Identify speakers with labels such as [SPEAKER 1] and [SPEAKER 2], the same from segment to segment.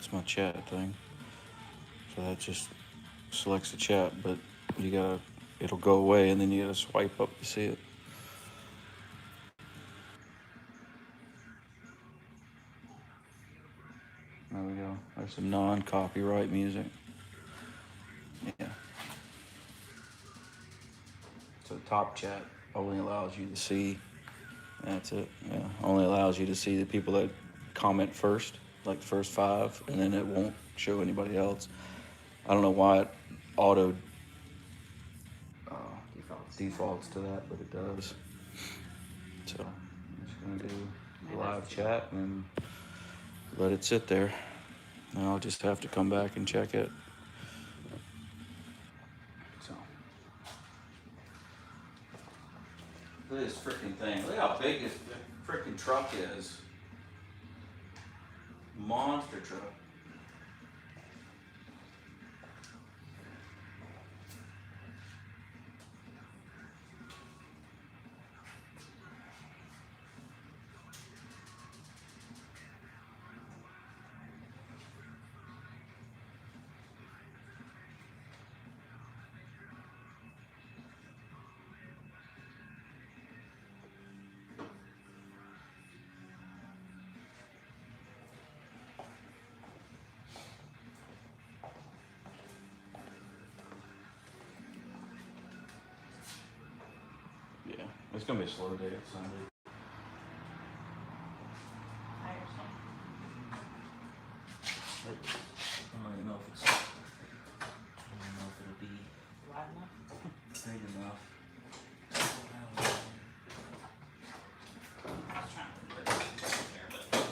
[SPEAKER 1] that's my chat thing. So that just selects the chat, but it'll go away, and then you gotta swipe up to see it. There we go. There's some non-copyright music. Yeah. So top chat only allows you to see. That's it. Yeah. Only allows you to see the people that comment first, like the first 5, and then it won't show anybody else. I don't know why it auto uh, defaults to that, but it does. So I'm just gonna do live chat and let it sit there. And I'll just have to come back and check it. So look at this freaking thing. Look how big this freaking truck is. Monster truck. Yeah, it's gonna be a slow day. It's Sunday. I don't even know if it's. I don't know if it'll be
[SPEAKER 2] Loud enough?
[SPEAKER 1] big enough.
[SPEAKER 2] I was trying to put it there, but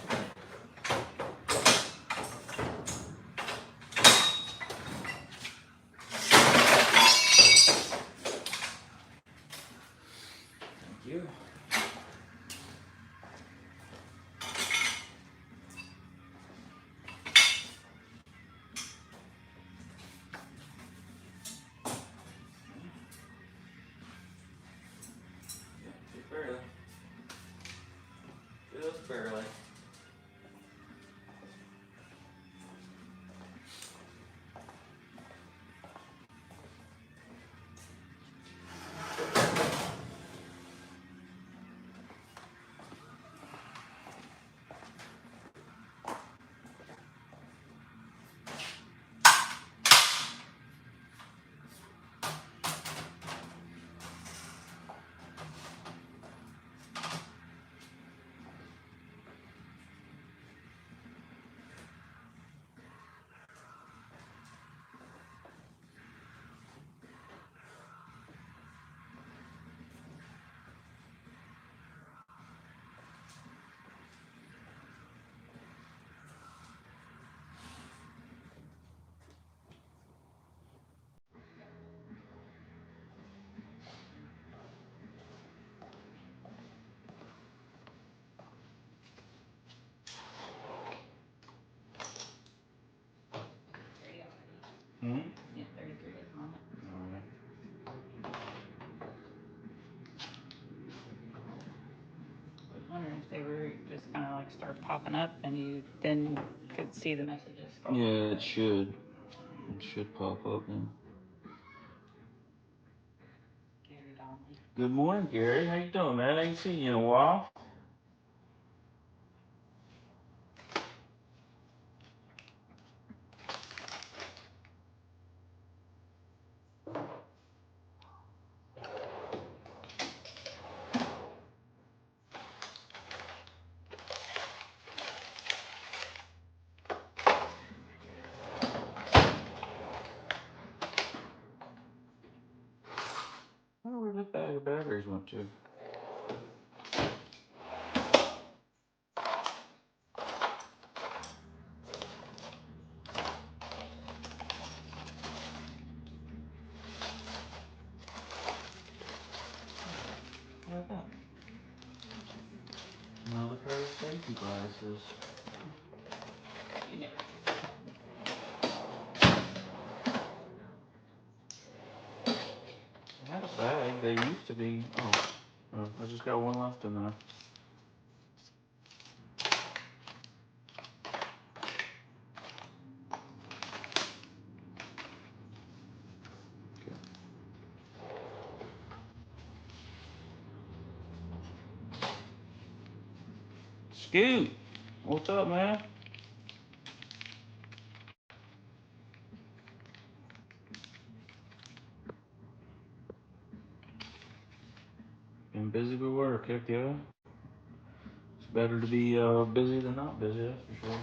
[SPEAKER 1] Thank you. Yeah, just barely. Just barely. Hmm?
[SPEAKER 2] yeah, 33 is on it.
[SPEAKER 1] Alright.
[SPEAKER 2] I was wondering if they were just kind of like start popping up and you then could see the messages.
[SPEAKER 1] Yeah, it should. It should pop up then.
[SPEAKER 2] Gary Donnelly.
[SPEAKER 1] Good morning, Gary. How you doing, man? I ain't seen you in a while. I wonder where that bag of batteries went to. What about that? Another pair of safety glasses.
[SPEAKER 2] You never
[SPEAKER 1] I had a bag. They used to be. Oh, I just got one left in there. Scoot, what's up, man? Been busy with work, heck yeah. It's better to be busy than not busy, that's for sure.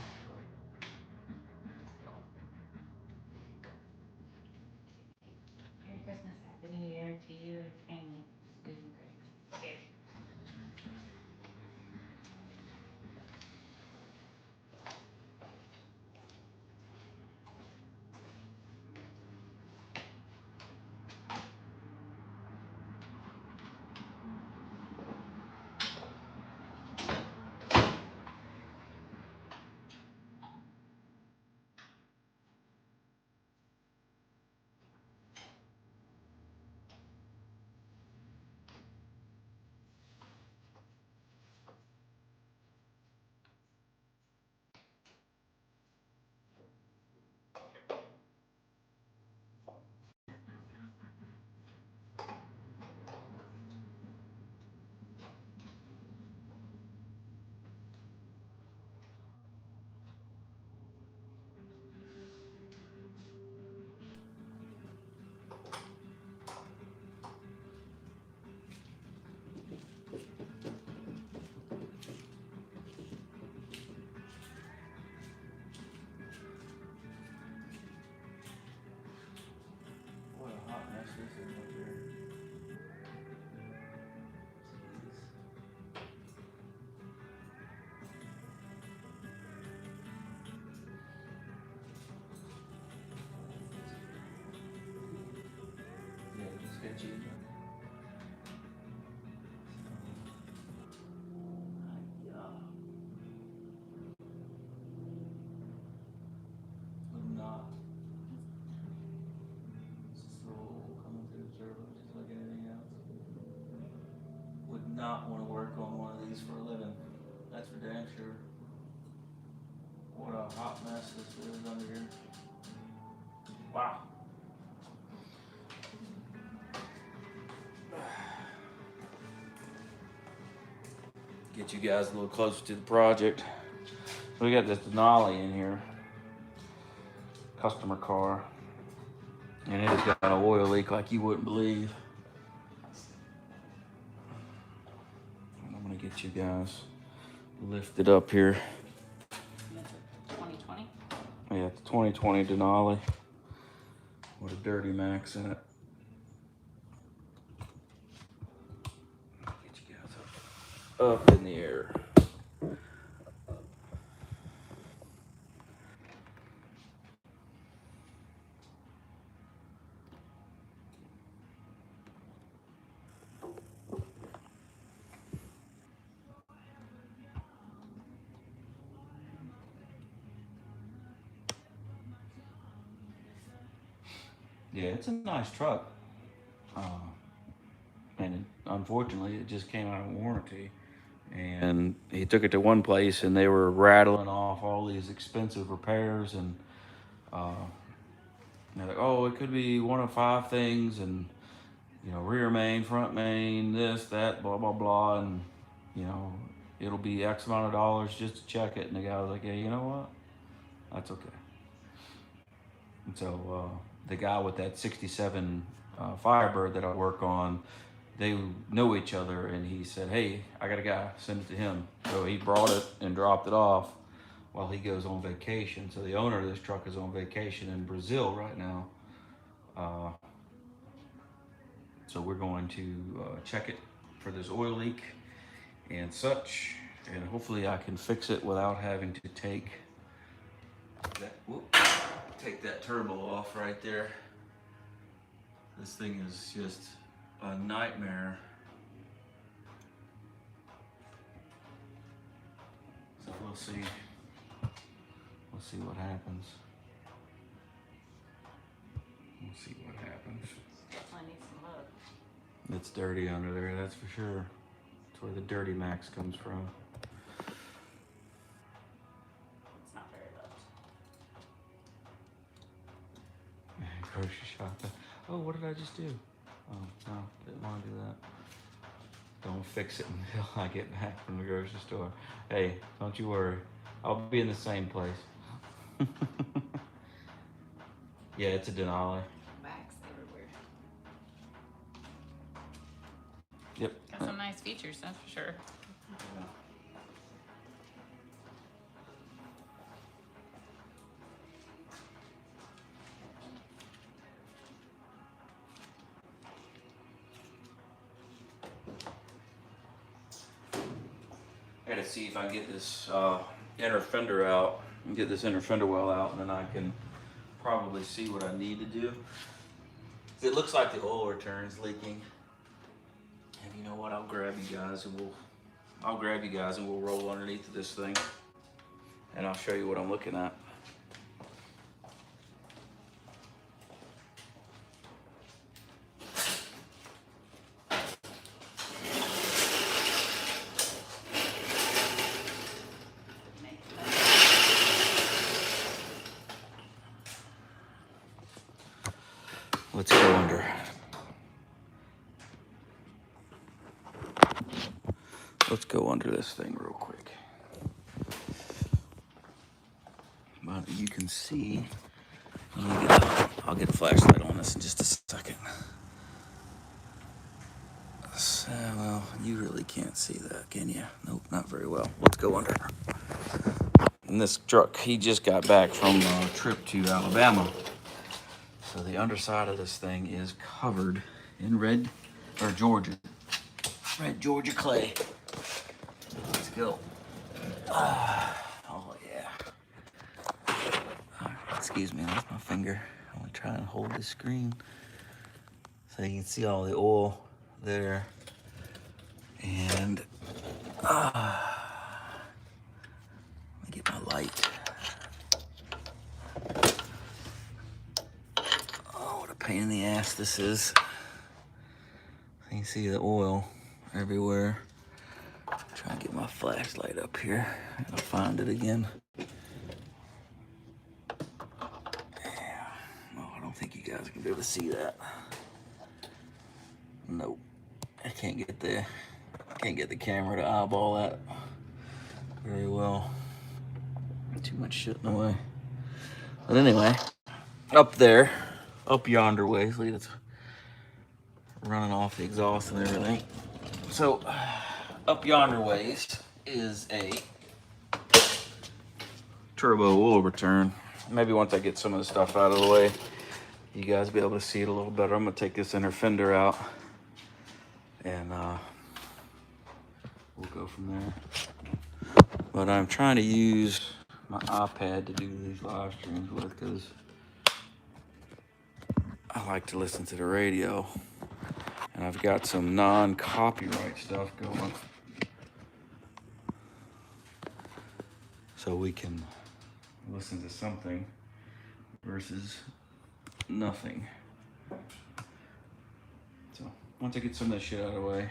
[SPEAKER 2] Merry Christmas, Happy New Year to you and family. Good and great. Okay.
[SPEAKER 1] What a hot mess this is up here. Yeah, just get you. Would not. Scroll coming through the server just like anything else. Would not want to work on one of these for a living. That's for damn sure. What a hot mess this is under here. Wow. Get you guys a little closer to the project. We got this Denali in here, customer car, and it has got an oil leak like you wouldn't believe. I'm gonna get you guys lifted up here.
[SPEAKER 2] 2020?
[SPEAKER 1] Yeah, it's 2020 Denali with a dirty max in it. Get you guys up in the air. Yeah, it's a nice truck. And unfortunately, it just came out of warranty. And he took it to one place, and they were rattling off all these expensive repairs, and uh, they're like, "Oh, it could be one of five things, and rear main, front main, this, that, blah, blah, blah, and you know, it'll be X amount of dollars just to check it." And the guy was like, "Yeah, you know what? That's okay." And so the guy with that '67 Firebird that I work on, they know each other, and he said, "Hey, I got a guy, send it to him." So he brought it and dropped it off while he goes on vacation. So the owner of this truck is on vacation in Brazil right now. Uh, so we're going to check it for this oil leak and such, and hopefully I can fix it without having to take that turbo off right there. This thing is just a nightmare. So we'll see. We'll see what happens. We'll see what happens.
[SPEAKER 2] Definitely needs some love.
[SPEAKER 1] It's dirty under there, that's for sure. That's where the dirty max comes from.
[SPEAKER 2] It's not very loved.
[SPEAKER 1] Grocery shopping. Oh, what did I just do? Oh, no, didn't want to do that. Don't fix it until I get back from the grocery store. Hey, don't you worry. I'll be in the same place. Yeah, it's a Denali.
[SPEAKER 2] Wax everywhere.
[SPEAKER 1] Yep.
[SPEAKER 2] Got some nice features, that's for sure.
[SPEAKER 1] I gotta see if I can get this inner fender out and get this inner fender well out, and then I can probably see what I need to do. It looks like the oil return's leaking. And you know what? I'll grab you guys and we'll roll underneath of this thing, and I'll show you what I'm looking at. Let's go under. Let's go under this thing real quick. But you can see, I'll get a flashlight on this in just a second. So, well, you really can't see that, can you? Nope, not very well. Let's go under. And this truck, he just got back from a trip to Alabama. So the underside of this thing is covered in red Georgia clay. Let's go. Oh yeah. Excuse me, that's my finger. I'm gonna try and hold this screen so you can see all the oil there. And let me get my light. Oh, what a pain in the ass this is. You can see the oil everywhere. Try and get my flashlight up here. I'll find it again. Yeah. Oh, I don't think you guys can be able to see that. Nope. I can't get the camera to eyeball that very well. Too much shit in the way. But anyway, up there, up yonder way, see it's running off the exhaust and everything. So up yonder ways is a turbo oil return. Maybe once I get some of the stuff out of the way, you guys will be able to see it a little better. I'm gonna take this inner fender out and we'll go from there. But I'm trying to use my iPad to do these live streams with because I like to listen to the radio. And I've got some non-copyright stuff going. So we can listen to something versus nothing. So once I get some of this shit out of the way,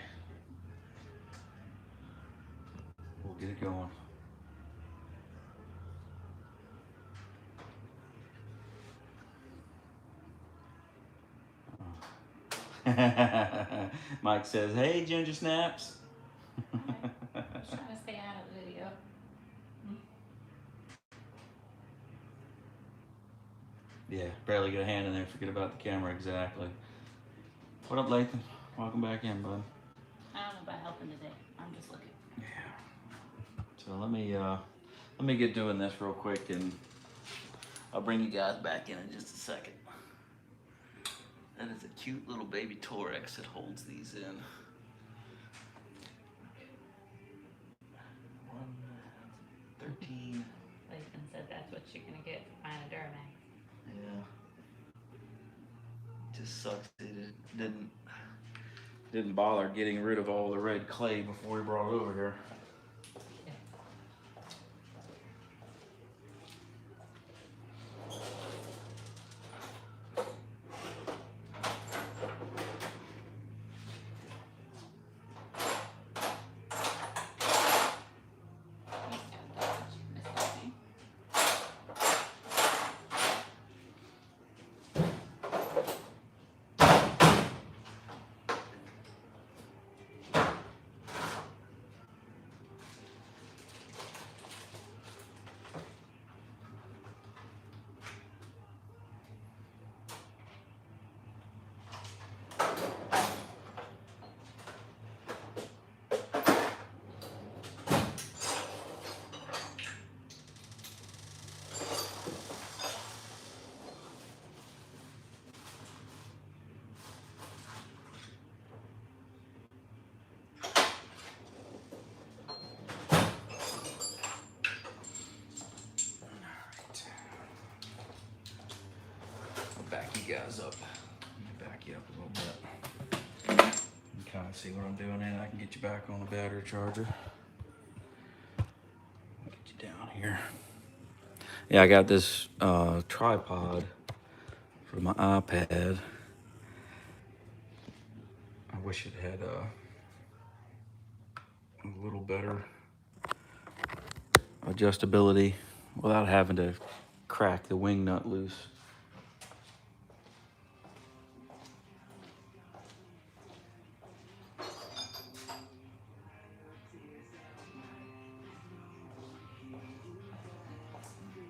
[SPEAKER 1] we'll get it going. Mike says, "Hey, Ginger Snaps."
[SPEAKER 2] I'm trying to stay out of the video.
[SPEAKER 1] Yeah, barely get a hand in there. Forget about the camera. Exactly. What up, Lathan? Welcome back in, bud.
[SPEAKER 2] I don't know about helping today. I'm just looking.
[SPEAKER 1] Yeah. So let me get doing this real quick, and I'll bring you guys back in just a second. That is a cute little baby Torex that holds these in. 13.
[SPEAKER 2] Lathan said that's what you're gonna get for buying a Duramax.
[SPEAKER 1] Yeah. Just sucks that it didn't bother getting rid of all the red clay before we brought it over here. back you guys up. Let me back you up a little bit. You can kind of see what I'm doing, and I can get you back on the battery charger. Get you down here. Yeah, I got this tripod for my iPad. I wish it had a little better adjustability without having to crack the wing nut loose.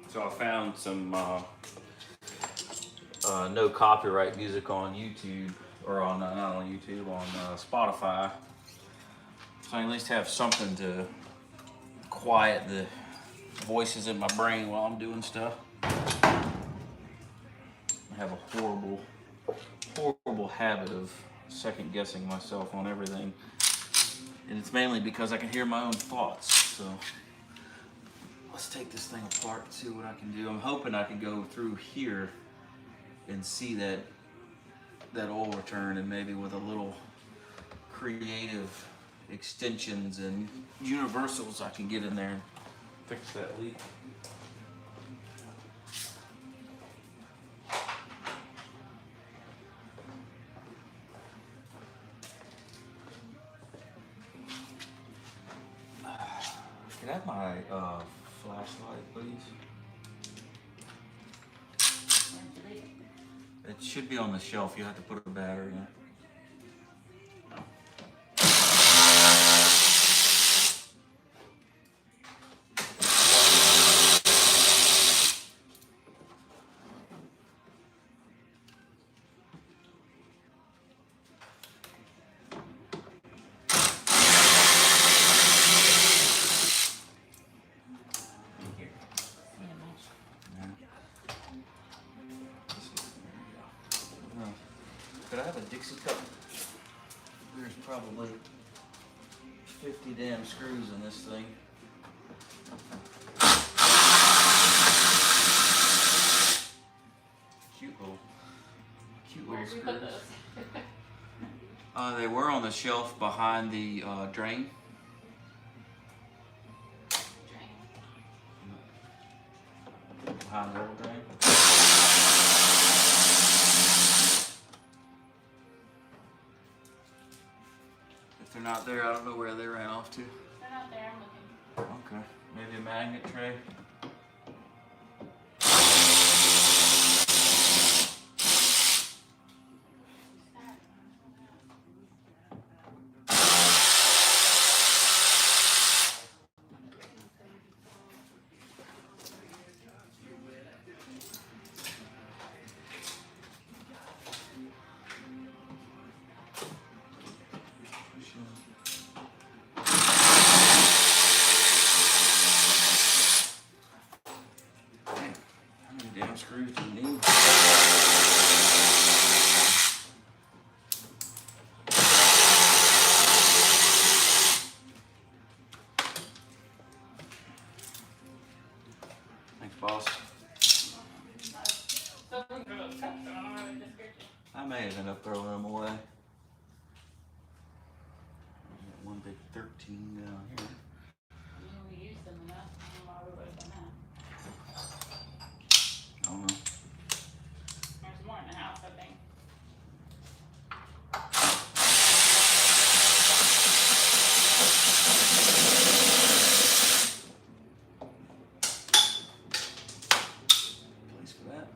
[SPEAKER 1] So I found some no copyright music on YouTube, or on not on YouTube, on Spotify. So I at least have something to quiet the voices in my brain while I'm doing stuff. I have a horrible habit of second guessing myself on everything. And it's mainly because I can hear my own thoughts. So let's take this thing apart and see what I can do. I'm hoping I can go through here and see that oil return, and maybe with a little creative extensions and universals I can get in there and fix that leak. Can I have my flashlight, please? It should be on the shelf. You have to put a battery in it. Could I have a Dixie cup? There's probably 50 damn screws in this thing. Cute little screws. They were on the shelf behind the drain. Behind the old drain. If they're not there, I don't know where they ran off to.
[SPEAKER 2] They're not there, I'm looking.
[SPEAKER 1] Okay, maybe a magnet tray. Damn screws do you need? Thanks, boss. I may end up throwing them away. One big 13 down here.
[SPEAKER 2] We used them enough. I don't know why we would have done that.
[SPEAKER 1] I don't know.
[SPEAKER 2] There's more in the house, I think.
[SPEAKER 1] Place for that.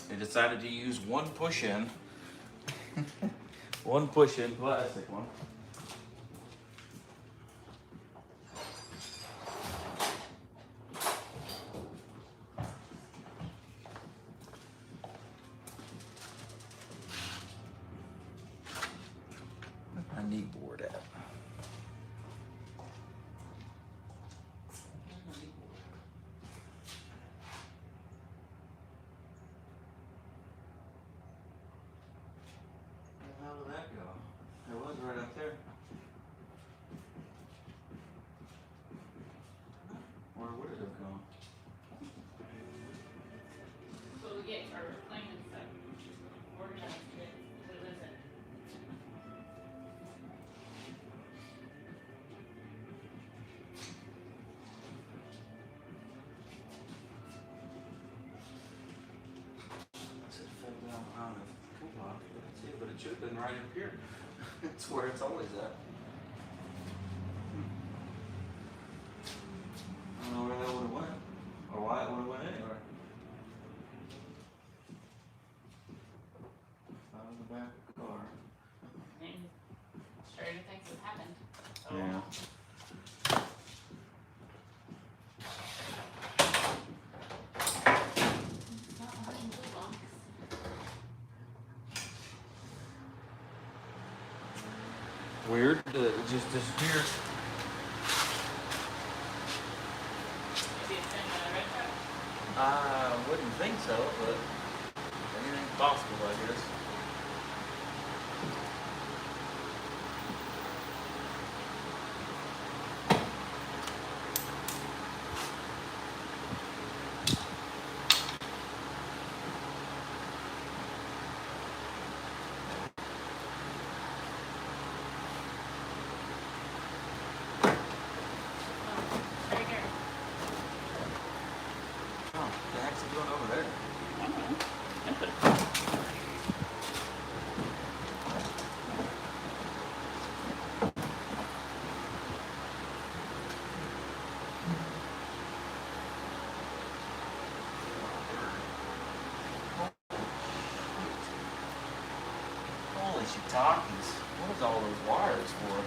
[SPEAKER 1] They decided to use one push-in, one push-in plastic one. Where's my knee board at?
[SPEAKER 2] get for cleaning stuff, organizing it, so it doesn't.
[SPEAKER 1] I said it fell down behind the cool box, but that's it. But it should have been right up here. It's where it's always at. I don't know where that would have went, or why it would have went anywhere. Out of the back of the car.
[SPEAKER 2] And stranger things have happened. So.
[SPEAKER 1] Yeah.
[SPEAKER 2] It's not behind the toolbox.
[SPEAKER 1] Weird that it just disappeared.
[SPEAKER 2] Maybe it's in the red truck.
[SPEAKER 1] I wouldn't think so, but anything's possible, I guess.
[SPEAKER 2] Right here.
[SPEAKER 1] Oh, the heck's it going over there?
[SPEAKER 2] I don't know. I put it.
[SPEAKER 1] Holy shiitakes. What is all those wires for?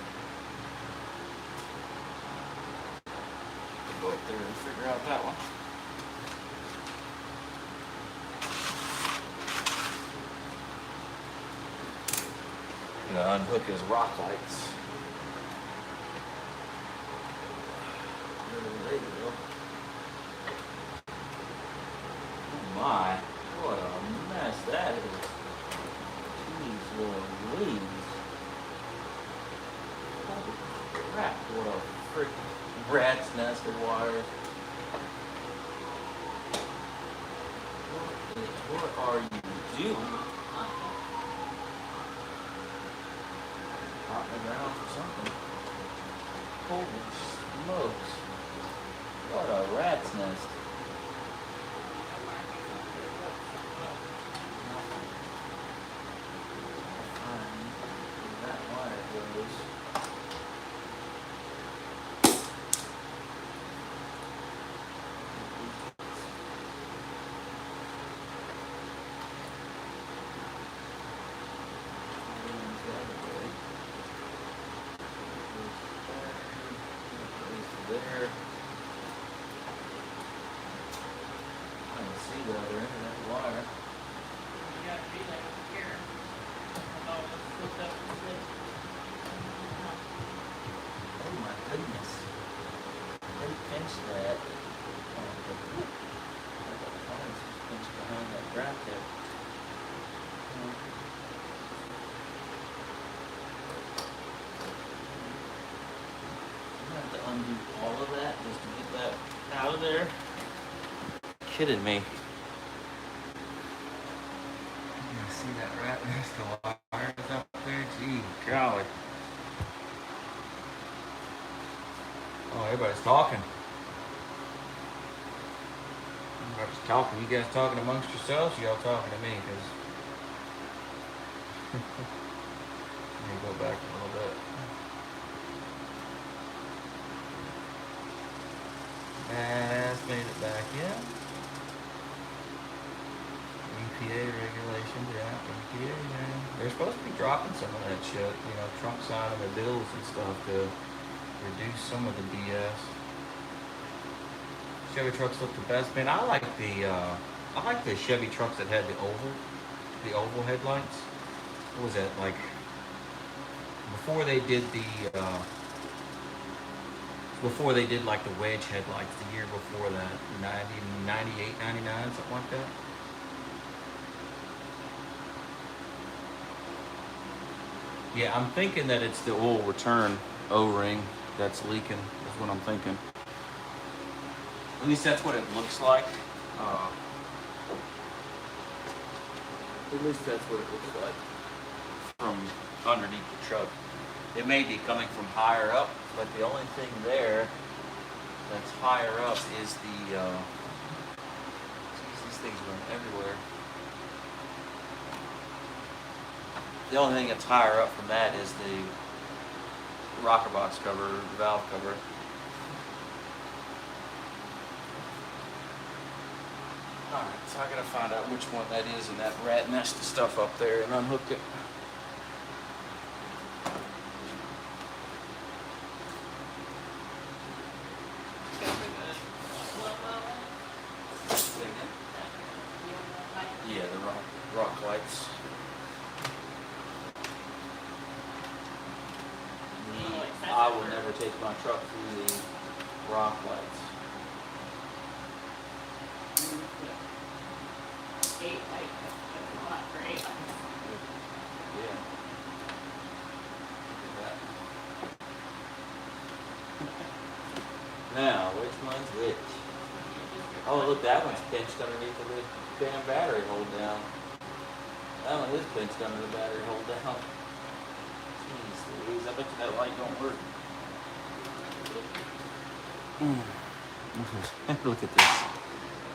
[SPEAKER 1] Go up there and figure out that one. Gonna unhook his rock lights. There you go. Oh my, what a mess that is. Jeez Louise. Holy crap, what a freaking rat's nest of wires. What are you doing? Caught in the ground for something. Holy smokes. What a rat's nest. That wire goes. There. I can see the other end of that wire.
[SPEAKER 2] You gotta be like here. Oh, it's flipped up a bit.
[SPEAKER 1] Oh my goodness. They pinched that. I got the lines pinched behind that bracket. I'm gonna have to undo all of that just to get that out of there. Kidding me. You see that rat nest of wires up there? Gee, golly. Oh, everybody's talking. Everybody's talking. You guys talking amongst yourselves? Y'all talking to me? Cause let me go back a little bit. That's made it back in. EPA regulations, yeah, EPA, man. They're supposed to be dropping some of that shit, you know, Trump signing the bills and stuff to reduce some of the BS. Chevy trucks look the best, man. I like the Chevy trucks that had the oval headlights. What was that, like, before they did like the wedge headlights the year before that, 90, 98, 99, something like that. Yeah, I'm thinking that it's the oil return O-ring that's leaking, is what I'm thinking. At least that's what it looks like. At least that's what it looks like from underneath the truck. It may be coming from higher up, but the only thing there that's higher up is the, these things went everywhere. The only thing that's higher up from that is the rocker box cover, the valve cover. Alright, so I gotta find out which one that is in that rat nest of stuff up there and unhook it. Yeah, the rock lights. I will never take my truck through the rock lights.
[SPEAKER 2] 8 lights, that's a lot for 8 lights.
[SPEAKER 1] Yeah. Now, which one's which? Oh, look, that one's pinched underneath the damn battery hold down. That one is pinched under the battery hold down. Jeez Louise, I bet you that light don't work. Look at this.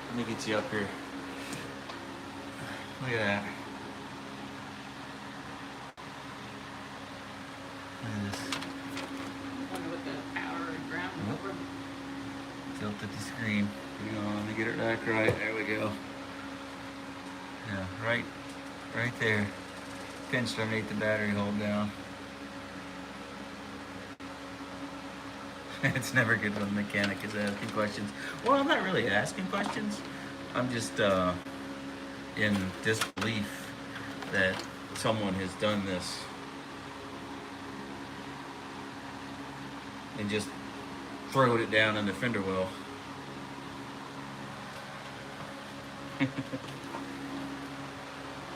[SPEAKER 1] Let me get you up here. Look at that. Look at this.
[SPEAKER 2] Wonder what the power and ground over.
[SPEAKER 1] Tilted the screen. Hang on, let me get it back right. There we go. Yeah, right there. Pinched underneath the battery hold down. It's never good when the mechanic is asking questions. Well, I'm not really asking questions. I'm just in disbelief that someone has done this and just throwed it down in the fender well.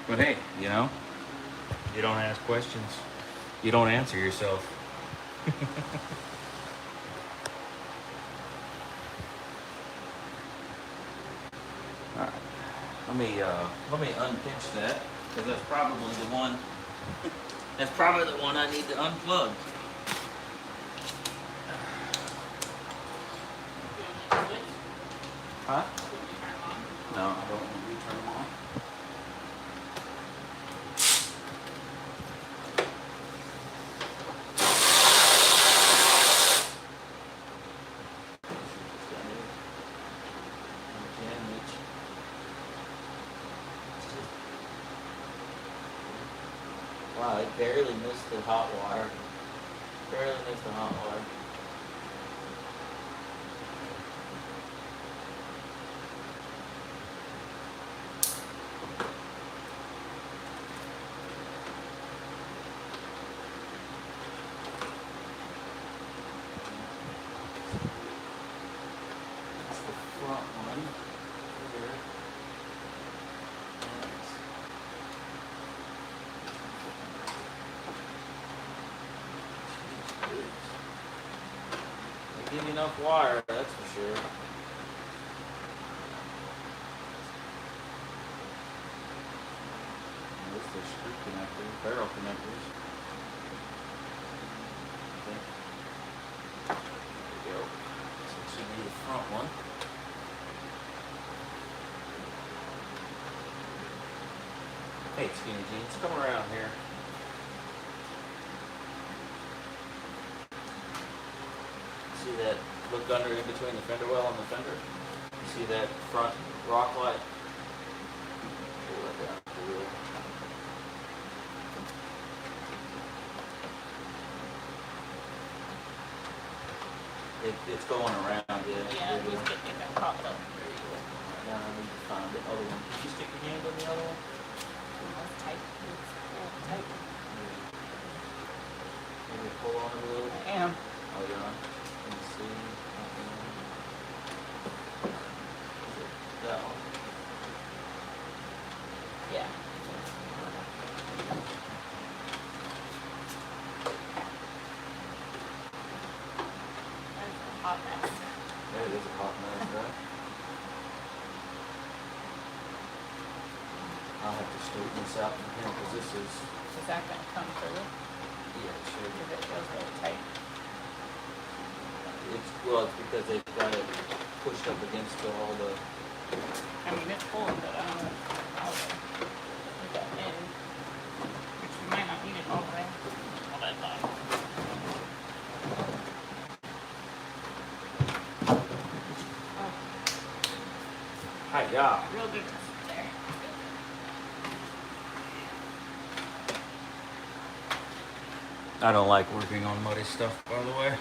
[SPEAKER 1] But hey, you know, you don't ask questions, you don't answer yourself. All right, let me unpinch that, because that's probably the one. That's probably the one I need to unplug. Huh? No, I don't want to turn them on. Wow, it barely missed the hot wire. Barely missed the hot wire. That's the front one. Here. They give you enough wire, that's for sure. This is screw connector, barrel connectors. Okay. There we go. This should be the front one. Hey, skinny jeans, come around here. See that? Look under in between the fender well and the fender. You see that front rock light? Pull that down for real. It's going around, yeah.
[SPEAKER 2] Yeah, it was getting that popped up.
[SPEAKER 1] Now I need to find the other one. Did you stick your hand on the other one?
[SPEAKER 2] It's tight. It's tight.
[SPEAKER 1] Maybe pull on it a little.
[SPEAKER 2] I am.
[SPEAKER 1] Oh, you're on. Let me see. Is it that one?
[SPEAKER 2] Yeah. That's a hot mess.
[SPEAKER 1] Yeah, it is a hot mess, right? I'll have to straighten this out from here because this is,
[SPEAKER 2] Is that gonna come through?
[SPEAKER 1] yeah, it should.
[SPEAKER 2] Because it feels really tight.
[SPEAKER 1] Well, it's because they've got it pushed up against all the.
[SPEAKER 2] I mean, it's full, but I don't know how to put that in. Which we might not need it all the way. All that time.
[SPEAKER 1] Hi-ya.
[SPEAKER 2] Real good there.
[SPEAKER 1] I don't like working on muddy stuff, by the way.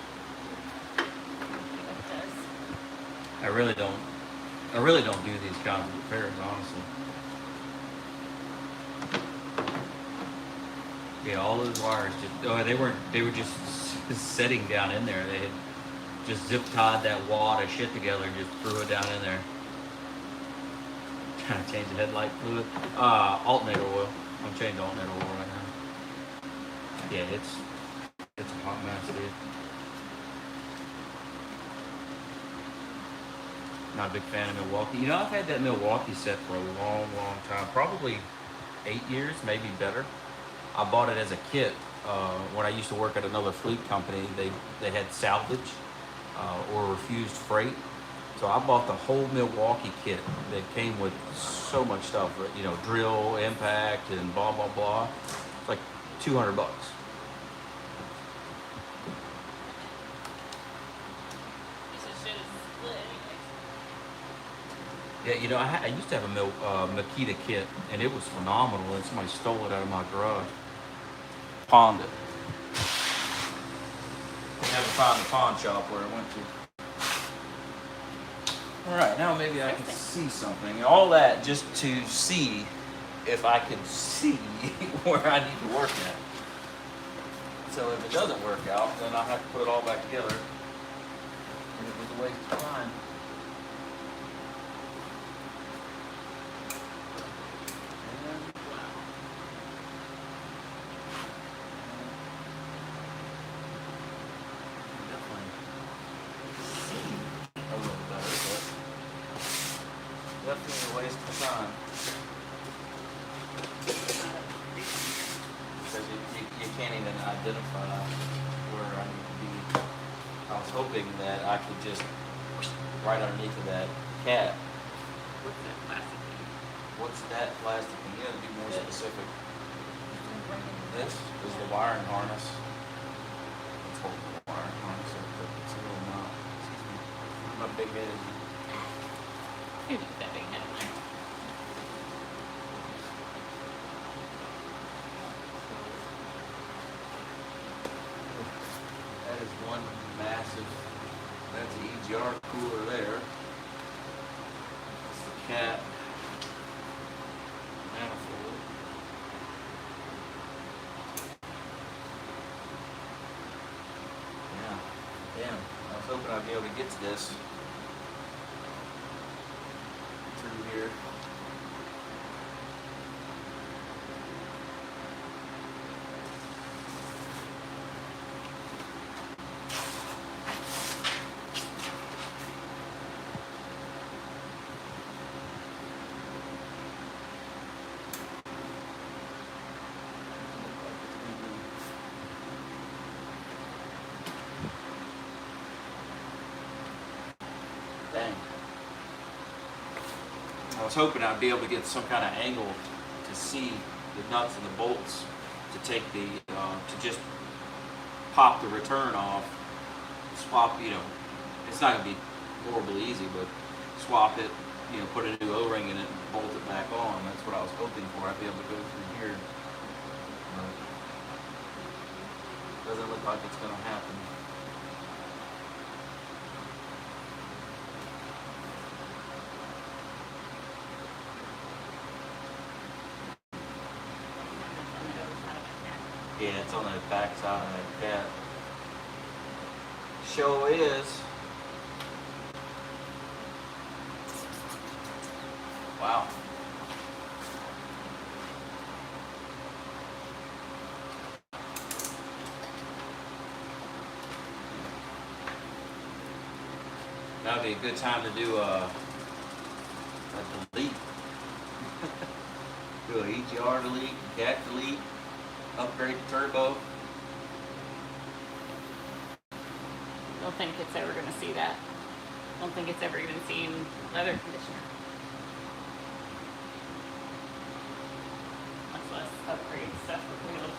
[SPEAKER 1] I really don't do these kinds of repairs, honestly. Yeah, all those wires they were just sitting down in there. They had just zip tied that wad of shit together and just threw it down in there. Trying to change the headlight fluid. Alternator oil. I'm changing alternator oil right now. Yeah, it's a hot mess, dude. Not a big fan of Milwaukee. You know, I've had that Milwaukee set for a long, long time. Probably 8 years, maybe better. I bought it as a kit when I used to work at another fleet company. They had salvage or refused freight. So I bought the whole Milwaukee kit that came with so much stuff, you know, drill, impact, and blah, blah, blah. It's like $200. Yeah, you know, I used to have a Makita kit, and it was phenomenal, and somebody stole it out of my garage. Pawned it. Never found the pawn shop where it went to. All right, now maybe I can see something. All that just to see if I can see where I need to work at. So if it doesn't work out, then I'll have to put it all back together. And it was a waste of time. Definitely a waste of time. Because you can't even identify where I need to be. I was hoping that I could just, right underneath of that cat.
[SPEAKER 2] What's that plastic thing?
[SPEAKER 1] What's that plastic thing? You gotta be more specific. This is the wiring harness. Let's hold the wiring harness up, but it's a little not. Excuse me. My big head.
[SPEAKER 2] Maybe that big head.
[SPEAKER 1] That is one massive, that's the EGR cooler there. That's the cat manifold. Yeah, damn. I was hoping I'd be able to get to this through here. Dang. I was hoping I'd be able to get some kind of angle to see the nuts and the bolts to take the, to just pop the return off, swap, you know, it's not going to be horribly easy, but swap it, you know, put a new O-ring in it and bolt it back on. That's what I was hoping for. I'd be able to go through here. But doesn't look like it's going to happen. Yeah, it's on the back side of that cat. Show is. Wow. That would be a good time to do a delete. Do a EGR delete, cat delete, upgrade to turbo.
[SPEAKER 2] Don't think it's ever gonna see that. Don't think it's ever even seen leather conditioner. Much less upgrade stuff with wheels.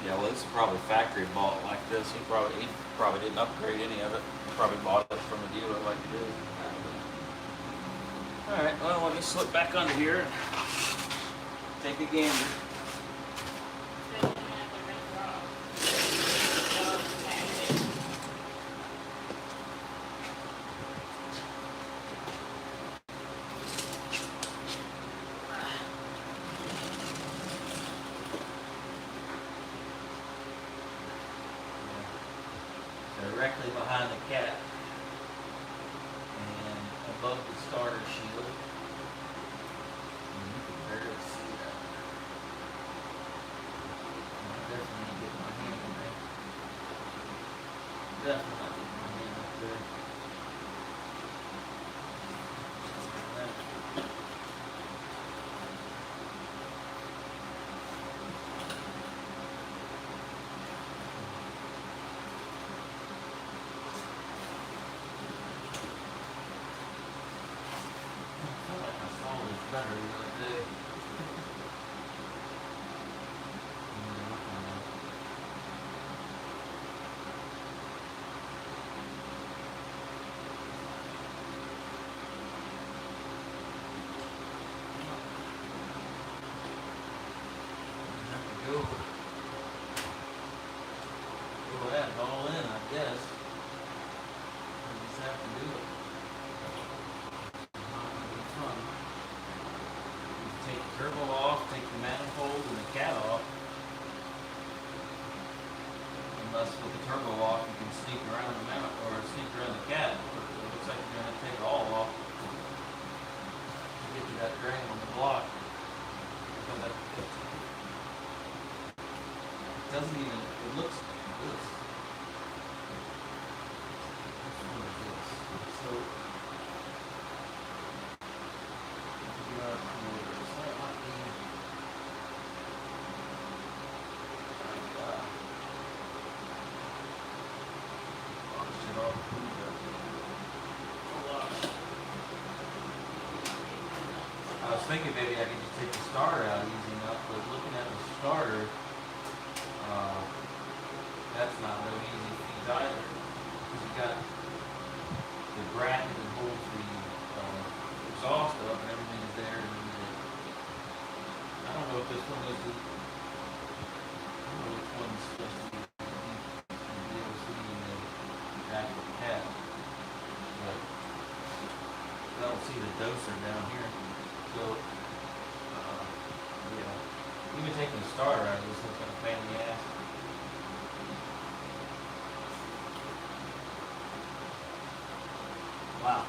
[SPEAKER 1] Yeah, well, this is probably factory bought like this. He probably didn't upgrade any of it. He probably bought it from a dealer like he did. All right, well, let me slip back under here and take a gander. Directly behind the cat and above the starter shield. And you can barely see that. I definitely need to get my hand in there. Definitely not getting my hand up there. Better the other day. Go ahead, all in, I guess. We just have to do it. Not gonna be fun. Take the turbo off, take the manifold and the cat off. Unless with the turbo off you can sneak around the manifold or sneak around the cat. It looks like you're gonna take it all off to get to that drain on the block. It doesn't even, it looks like this. What is this? So I was thinking maybe I could just take the starter out easy enough, but looking at the starter, that's not no easy feat either. Because you got the bracket that holds the exhaust up and everything is there. And I don't know if this one is the, I don't know which one's supposed to be the DLC and the actual cat. But I don't see the doser down here. So, yeah. Even taking the starter out of this looks like a pain in the ass. Wow.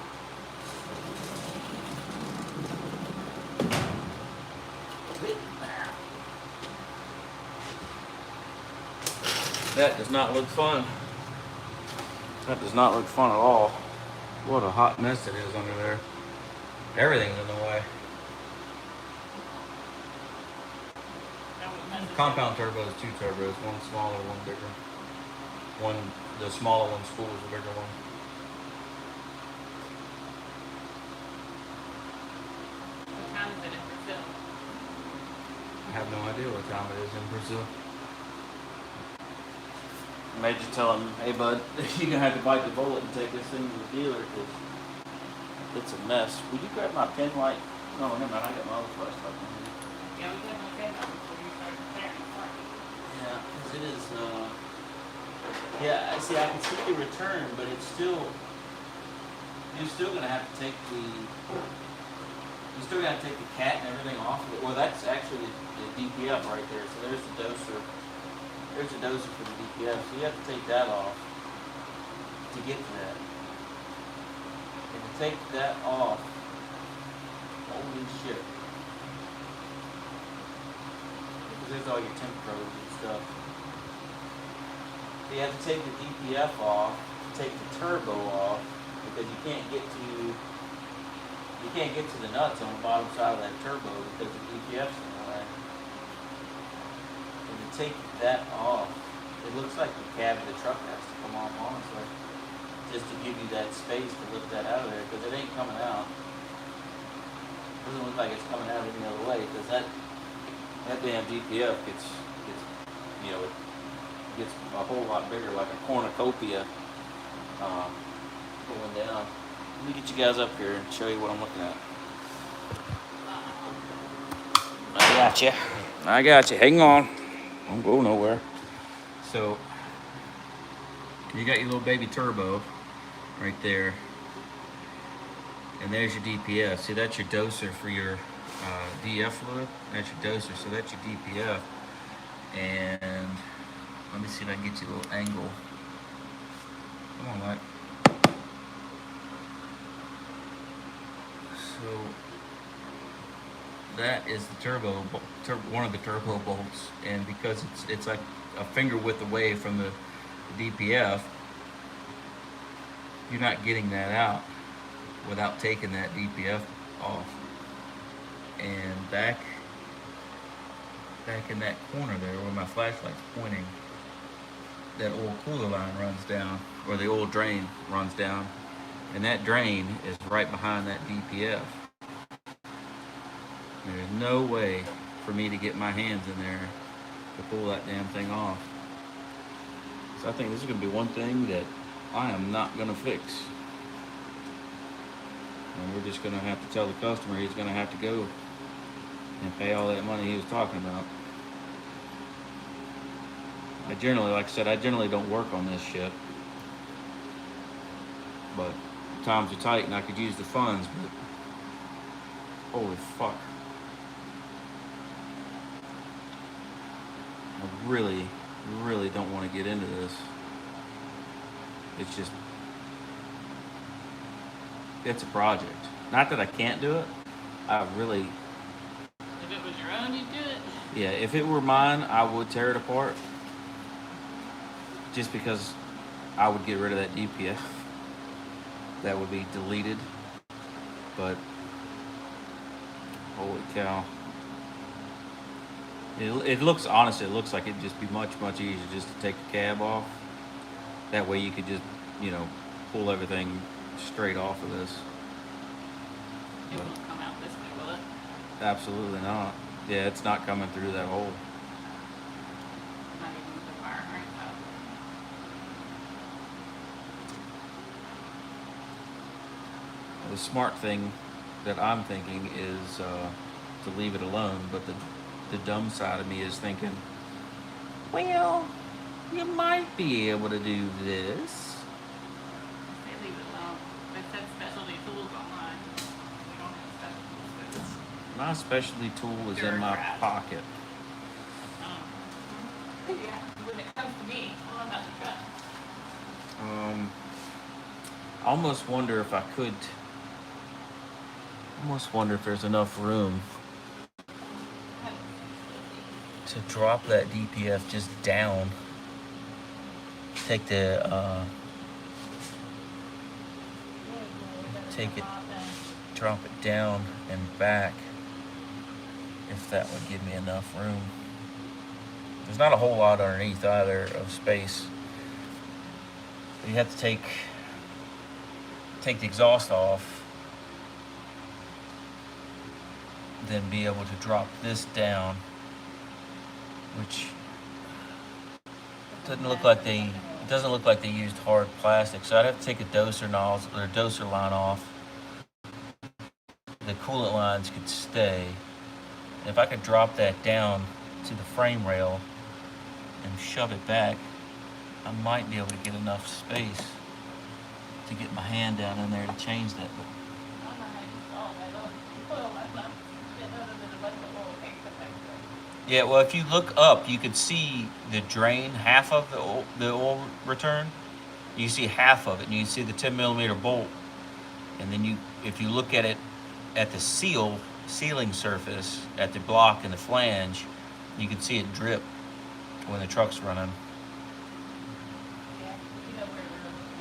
[SPEAKER 1] That does not look fun. That does not look fun at all. What a hot mess it is under there. Everything's in the way. Compound turbo is two turbos, one smaller, one bigger. The smaller one spools the bigger one.
[SPEAKER 2] What time is it in Brazil?
[SPEAKER 1] I have no idea what time it is in Brazil. I made you tell him, hey bud, you're gonna have to bite the bullet and take this thing to the dealer because it's a mess. Would you grab my pen light? No, never mind, I got my other flashlight in here.
[SPEAKER 2] Yeah, we can look at that before you start preparing the part.
[SPEAKER 1] Yeah, because it is, yeah, I see, I can see the return, but it's still, you're still gonna have to take the, you still gotta take the cat and everything off of it. Well, that's actually the DPF right there, so there's the doser. There's a doser for the DPF, so you have to take that off to get to that. If you take that off, holy shit. Because there's all your temp probes and stuff. So you have to take the DPF off, take the turbo off, because you can't get to
[SPEAKER 3] You can't get to the nuts on the bottom side of that turbo because the DPF's in the way. And to take that off, it looks like the cab of the truck has to come off, honestly, just to give you that space to lift that out of there, because it ain't coming out. Doesn't look like it's coming out any other way, because that damn DPF gets you know, it gets a whole lot bigger, like a cornucopia going down. Let me get you guys up here and show you what I'm looking at. I got you. Hang on. Don't go nowhere. So, you got your little baby turbo right there. And there's your DPF. See, that's your doser for your DF fluid. That's your doser, so that's your DPF. And let me see if I can get you a little angle. Come on, Mike. So that is the one of the turbo bolts, and because it's like a finger width away from the DPF, you're not getting that out without taking that DPF off. And back in that corner there where my flashlight's pointing, that oil cooler line runs down, or the oil drain runs down, and that drain is right behind that DPF. There's no way for me to get my hands in there to pull that damn thing off. So I think this is going to be one thing that I am not going to fix. And we're just going to have to tell the customer he's going to have to go and pay all that money he was talking about. Like I said, I generally don't work on this shit. But times are tight and I could use the funds, but holy fuck. I really, really don't want to get into this. It's a project. Not that I can't do it.
[SPEAKER 2] If it was your own, you'd do it.
[SPEAKER 3] Yeah, if it were mine, I would tear it apart. Just because I would get rid of that DPF. That would be deleted. But holy cow. It looks, honestly, it looks like it'd just be much, much easier just to take the cab off. That way you could just, pull everything straight off of this.
[SPEAKER 2] It won't come out this way, will it?
[SPEAKER 3] Absolutely not. Yeah, it's not coming through that hole.
[SPEAKER 2] Not even with the fire crank up.
[SPEAKER 3] The smart thing that I'm thinking is to leave it alone, but the dumb side of me is thinking, well, you might be able to do this.
[SPEAKER 2] They leave it alone. They said specialty tools online. We don't have specialty tools.
[SPEAKER 3] My specialty tool is in my pocket.
[SPEAKER 2] Yeah, when it comes to me, all about the truck.
[SPEAKER 3] I almost wonder if there's enough room to drop that DPF just down. Take it, drop it down and back, if that would give me enough room. There's not a whole lot underneath either of space. You have to take the exhaust off, then be able to drop this down, which doesn't look like they used hard plastic. So I'd have to take a doser nozzle or doser line off. The coolant lines could stay. And if I could drop that down to the frame rail and shove it back, I might be able to get enough space to get my hand down in there to change that. But yeah, well, if you look up, you could see the drain, half of the oil return. You see half of it, and you see the 10 millimeter bolt. And then if you look at it at the sealing surface, at the block and the flange, you can see it drip when the truck's running.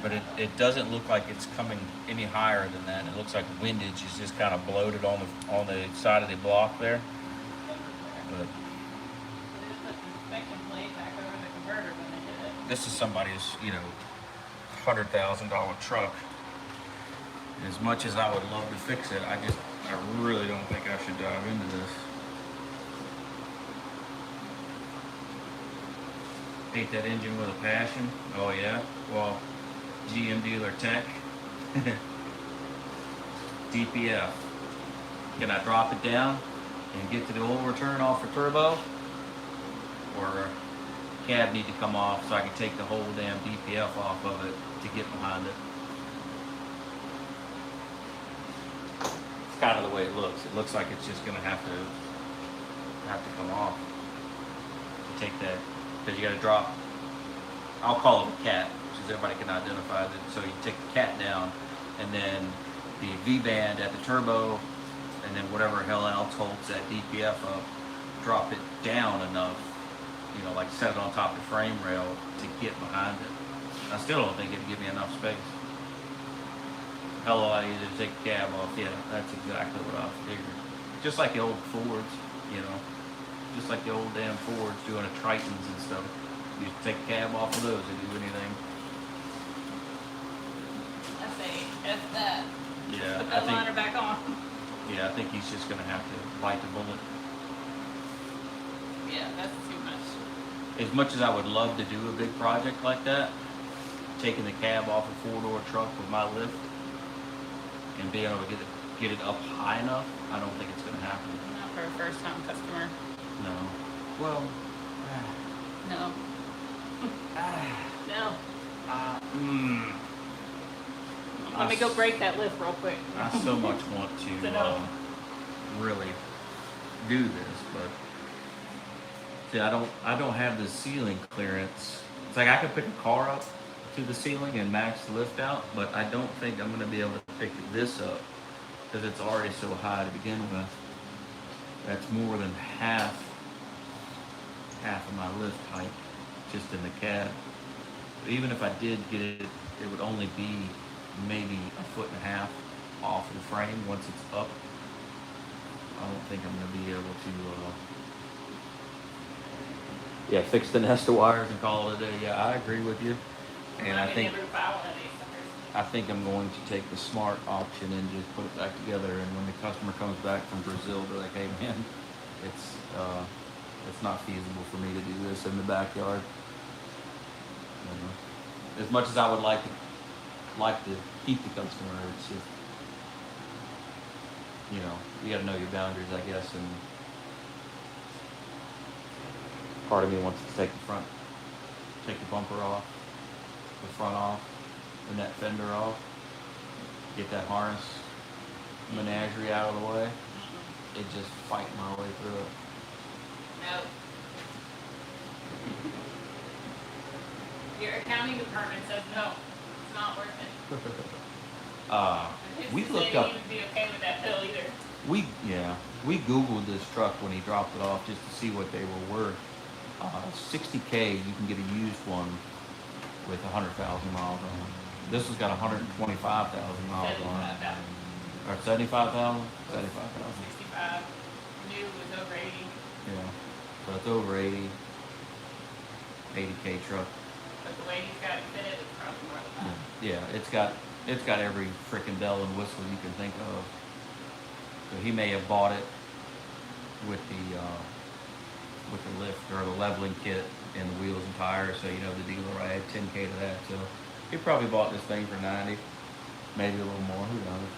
[SPEAKER 3] but it doesn't look like it's coming any higher than that. It looks like windage is just kind of bloated on the side of the block there. But this is somebody's, you know, $100,000 truck. As much as I would love to fix it, I really don't think I should dive into this. Hate that engine with a passion. Oh yeah? Well, GM dealer tech. DPF. Can I drop it down and get to the oil return off the turbo? Or cab need to come off so I can take the whole damn DPF off of it to get behind it? It's kind of the way it looks. It looks like it's just gonna have to come off. Take that, because you got to drop. I'll call it a cat, because everybody can identify that. So you take the cat down, and then the V-band at the turbo, and then whatever hell else holds that DPF up, drop it down enough, you know, like set it on top of the frame rail to get behind it. I still don't think it'd give me enough space. Hell of a lot easier to take the cab off. Yeah, that's exactly what I figured. Just like the old Fords, you know. Just like the old damn Fords doing a Tritons and stuff. You take the cab off of those and do anything.
[SPEAKER 2] I say, F that.
[SPEAKER 3] Yeah,
[SPEAKER 2] Put that liner back on.
[SPEAKER 3] Yeah, I think he's just gonna have to bite the bullet.
[SPEAKER 2] Yeah, that's too much.
[SPEAKER 3] As much as I would love to do a big project like that, taking the cab off a 4-door truck with my lift and being able to get it up high enough, I don't think it's gonna happen.
[SPEAKER 2] Not for a first time customer.
[SPEAKER 3] No. Well.
[SPEAKER 2] No. No. Let me go break that lift real quick.
[SPEAKER 3] I so much want to really do this, but see, I don't have the ceiling clearance. It's like I could pick a car up to the ceiling and max the lift out, but I don't think I'm going to be able to pick this up because it's already so high to begin with. That's more than half of my lift height just in the cab. But even if I did get it, it would only be maybe 1.5 feet off the frame once it's up. I don't think I'm going to be able to fix the nest of wires and call it a day. Yeah, I agree with you. And I think I'm going to take the smart option and just put it back together. And when the customer comes back from Brazil, they're like, "Hey man, it's not feasible for me to do this in the backyard." You know, as much as I would like to keep the customer, it's just, you know, you got to know your boundaries, I guess. And part of me wants to take the bumper off, the front off, and that fender off, get that harness menagerie out of the way, and just fight my way through it.
[SPEAKER 2] No. Your accounting department says no, it's not worth it.
[SPEAKER 3] We looked up.
[SPEAKER 2] He would be okay with that bill either.
[SPEAKER 3] We Googled this truck when he dropped it off just to see what they were worth. $60K, you can get a used one with 100,000 miles on it. This has got 125,000 miles on it.
[SPEAKER 2] 75,000.
[SPEAKER 3] Or 75,000? 75,000.
[SPEAKER 2] 65. New was over 80.
[SPEAKER 3] Yeah. So it's over 80. 80K truck.
[SPEAKER 2] But the way he's got it fitted, it's probably more than that.
[SPEAKER 3] Yeah, it's got every freaking bell and whistle you can think of. So he may have bought it with the lift or the leveling kit and the wheels and tires. So, you know, the dealer I had 10K to that. So he probably bought this thing for 90, maybe a little more. Who knows?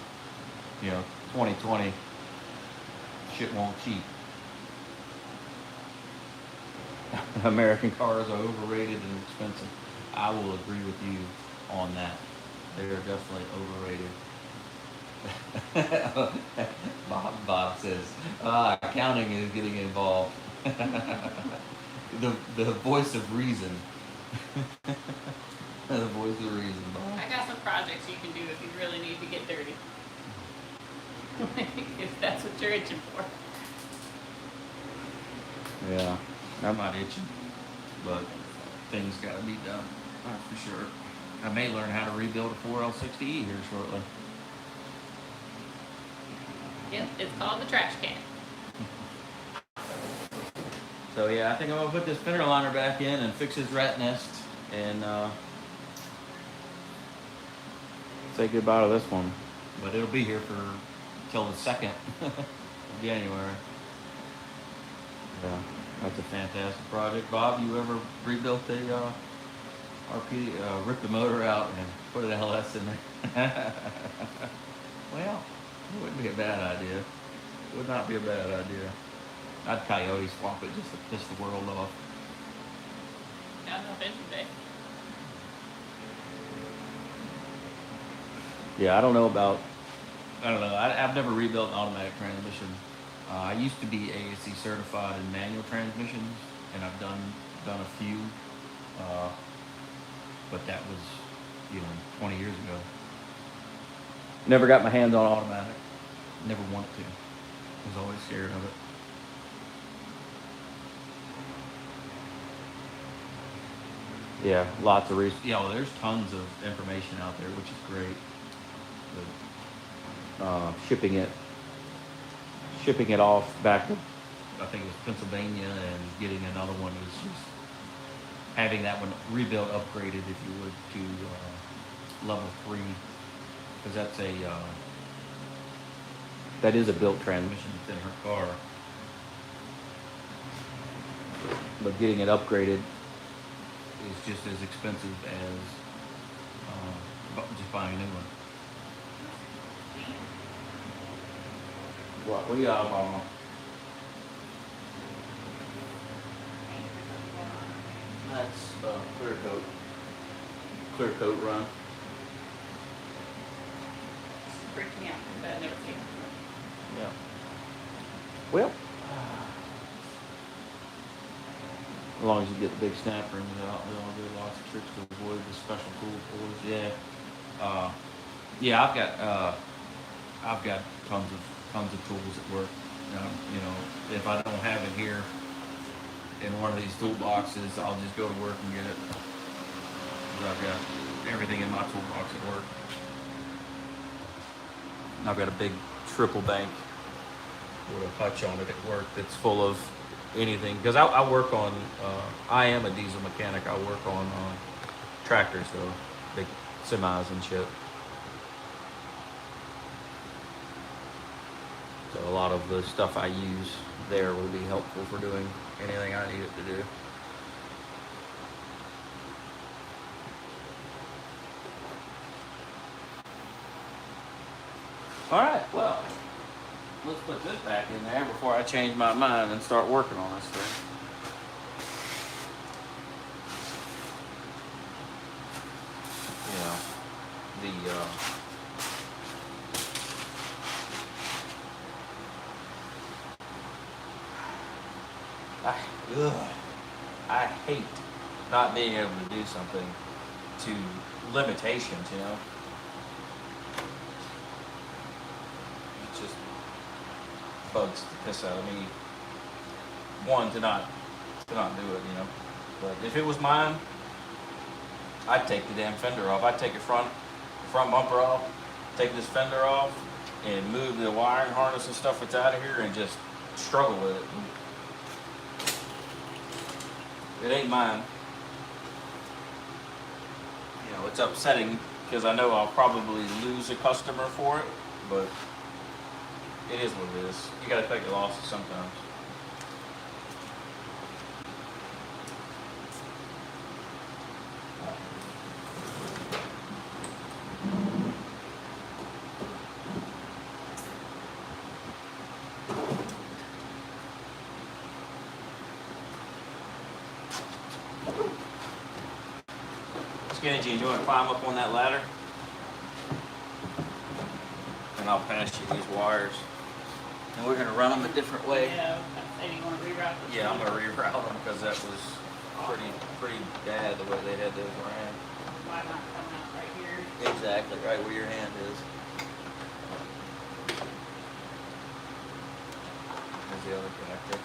[SPEAKER 3] You know, 2020 shit won't cheap. American cars are overrated and expensive. I will agree with you on that. They are definitely overrated. Bob says, accounting is getting involved. the voice of reason. The voice of reason, Bob.
[SPEAKER 2] I got some projects you can do if you really need to get dirty. If that's what you're itching for.
[SPEAKER 3] Yeah, I'm not itching, but things gotta be done, that's for sure. I may learn how to rebuild a 4L60E here shortly.
[SPEAKER 2] Yep, it's called the trash can.
[SPEAKER 3] So yeah, I think I'm gonna put this fender liner back in and fix his rat nest and say goodbye to this one. But it'll be here for till the 2nd of January. Yeah, that's a fantastic project. Bob, you ever rebuilt a RP, ripped the motor out and put an LS in there? Well, it wouldn't be a bad idea. It would not be a bad idea. I'd coyote swap it just to piss the world off.
[SPEAKER 2] Got enough engine bay.
[SPEAKER 3] Yeah, I don't know. I've never rebuilt an automatic transmission. I used to be ASC certified in manual transmissions, and I've done a few, but that was 20 years ago. Never got my hands on automatic. Never wanted to. Was always scared of it. Yeah, lots of research. Yeah, well, there's tons of information out there, which is great. But, shipping it off back to, I think it was Pennsylvania, and getting another one is just having that one rebuilt, upgraded, if you would, to level 3, because that is a built transmission that's in her car. But getting it upgraded is just as expensive as just buying a new one. What do you got, Mama? That's clear coat run.
[SPEAKER 2] Freaked me out, but I never seen it.
[SPEAKER 3] Yeah. Well, as long as you get the big snap rings out, they'll do lots of tricks to avoid the special tool pulls. Yeah. Yeah, I've got tons of tools at work. If I don't have it here in one of these toolboxes, I'll just go to work and get it. 'Cause I've got everything in my toolbox at work. I've got a big triple bank with a hutch on it at work that's full of anything. Because I work on, I am a diesel mechanic. I work on tractors, though, big semis and shit. So a lot of the stuff I use there will be helpful for doing anything I need it to do. All right, well, let's put this back in there before I change my mind and start working on this thing. I hate not being able to do something to limitations, It just bugs the piss out of me. One, to not do it, But if it was mine, I'd take the damn fender off. I'd take the front bumper off, take this fender off, and move the wiring harness and stuff that's out of here and just struggle with it. It ain't mine. It's upsetting because I know I'll probably lose a customer for it, but it is what it is. You gotta take your losses sometimes. Skinny Jean, do you want to climb up on that ladder? And I'll pass you these wires. And we're going to run them a different way.
[SPEAKER 2] Yeah, I you want to reroute this?
[SPEAKER 3] Yeah, I'm going to reroute them because that was pretty bad the way they had those ran.
[SPEAKER 2] Why not coming out right here?
[SPEAKER 3] Exactly, right where your hand is. There's the other connector.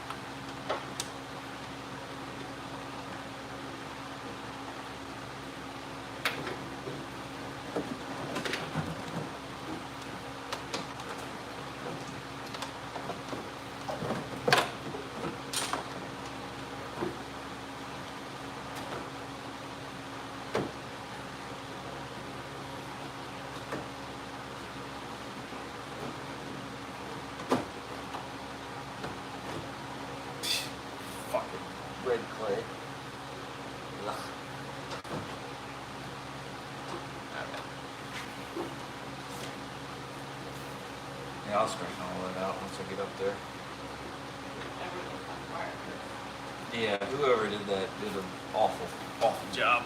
[SPEAKER 3] clay. Ugh. Yeah, I'll straighten all that out once I get up there.
[SPEAKER 2] Everything's on fire.
[SPEAKER 3] Yeah, whoever did that did an awful, awful job.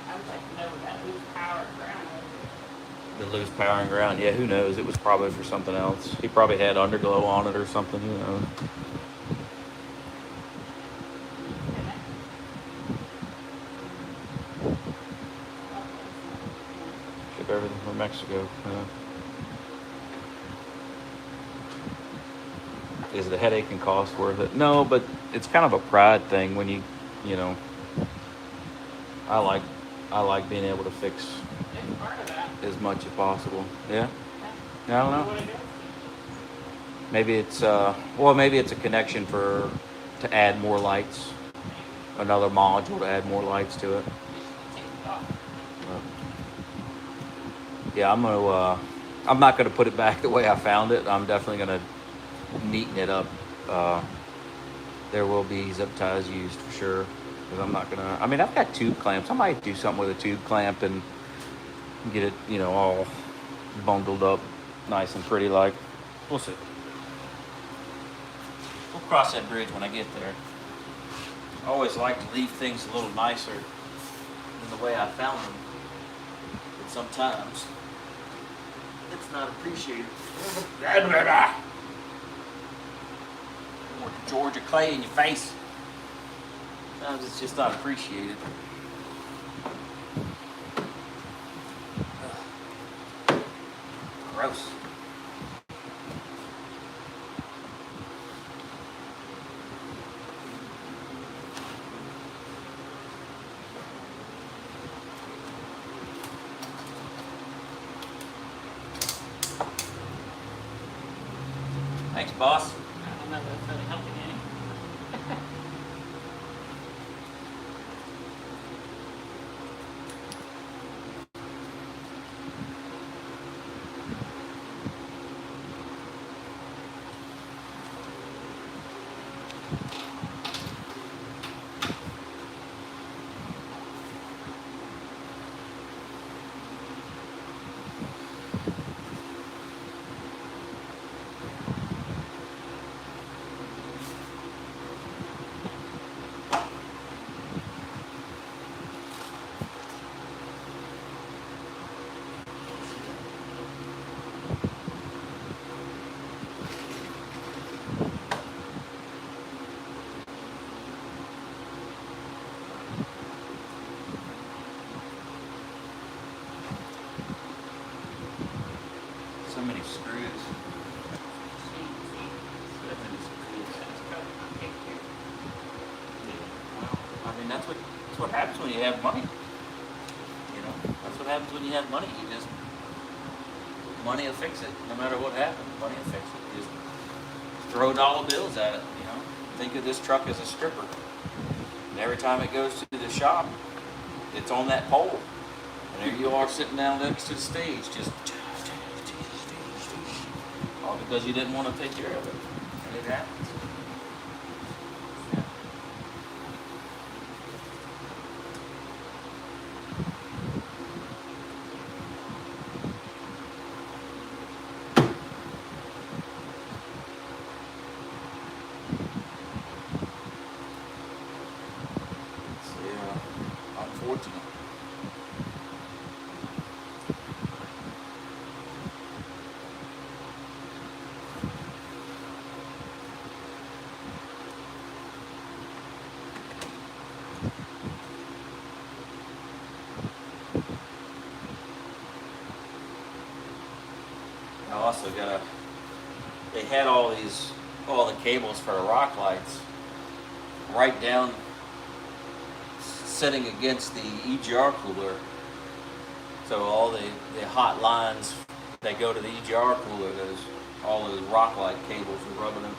[SPEAKER 2] I was like, no, that lose power ground.
[SPEAKER 3] The loose powering ground, yeah, who knows? It was probably for something else. He probably had underglow on it or something, who knows? Ship everything from Mexico. Yeah. Is the headache and cost worth it? No, but it's kind of a pride thing when you know. I like being able to fix
[SPEAKER 2] It's part of that.
[SPEAKER 3] as much as possible. Yeah.
[SPEAKER 2] Yeah.
[SPEAKER 3] I don't know.
[SPEAKER 2] What it is.
[SPEAKER 3] Maybe it's maybe it's a connection to add more lights, another module to add more lights to it.
[SPEAKER 2] Take it off.
[SPEAKER 3] Yeah, I'm not gonna put it back the way I found it. I'm definitely gonna neaten it up. There will be zip ties used for sure, because I'm not gonna. I mean, I've got tube clamps. I might do something with a tube clamp and get it, all bundled up, nice and pretty. Like, we'll see. We'll cross that bridge when I get there. I always like to leave things a little nicer than the way I found them. But sometimes it's not appreciated. More Georgia clay in your face. Sometimes it's just not appreciated. Gross. Thanks, boss.
[SPEAKER 2] I don't know if that's really helping any.
[SPEAKER 3] So many screws.
[SPEAKER 2] See.
[SPEAKER 3] So many screws.
[SPEAKER 2] That's probably not big here.
[SPEAKER 3] Well, I mean, that's what happens when you have money. That's what happens when you have money. Money will fix it, no matter what happens. Money will fix it. You just throw dollar bills at it. Think of this truck as a stripper, and every time it goes to the shop, it's on that pole, and there you are sitting down next to the stage, just all because you didn't want to take care of it, and it happens. Unfortunate. I also they had all the cables for the rock lights right down sitting against the EGR cooler. So all the hot lines that go to the EGR cooler, all those rock light cables are rubbing them.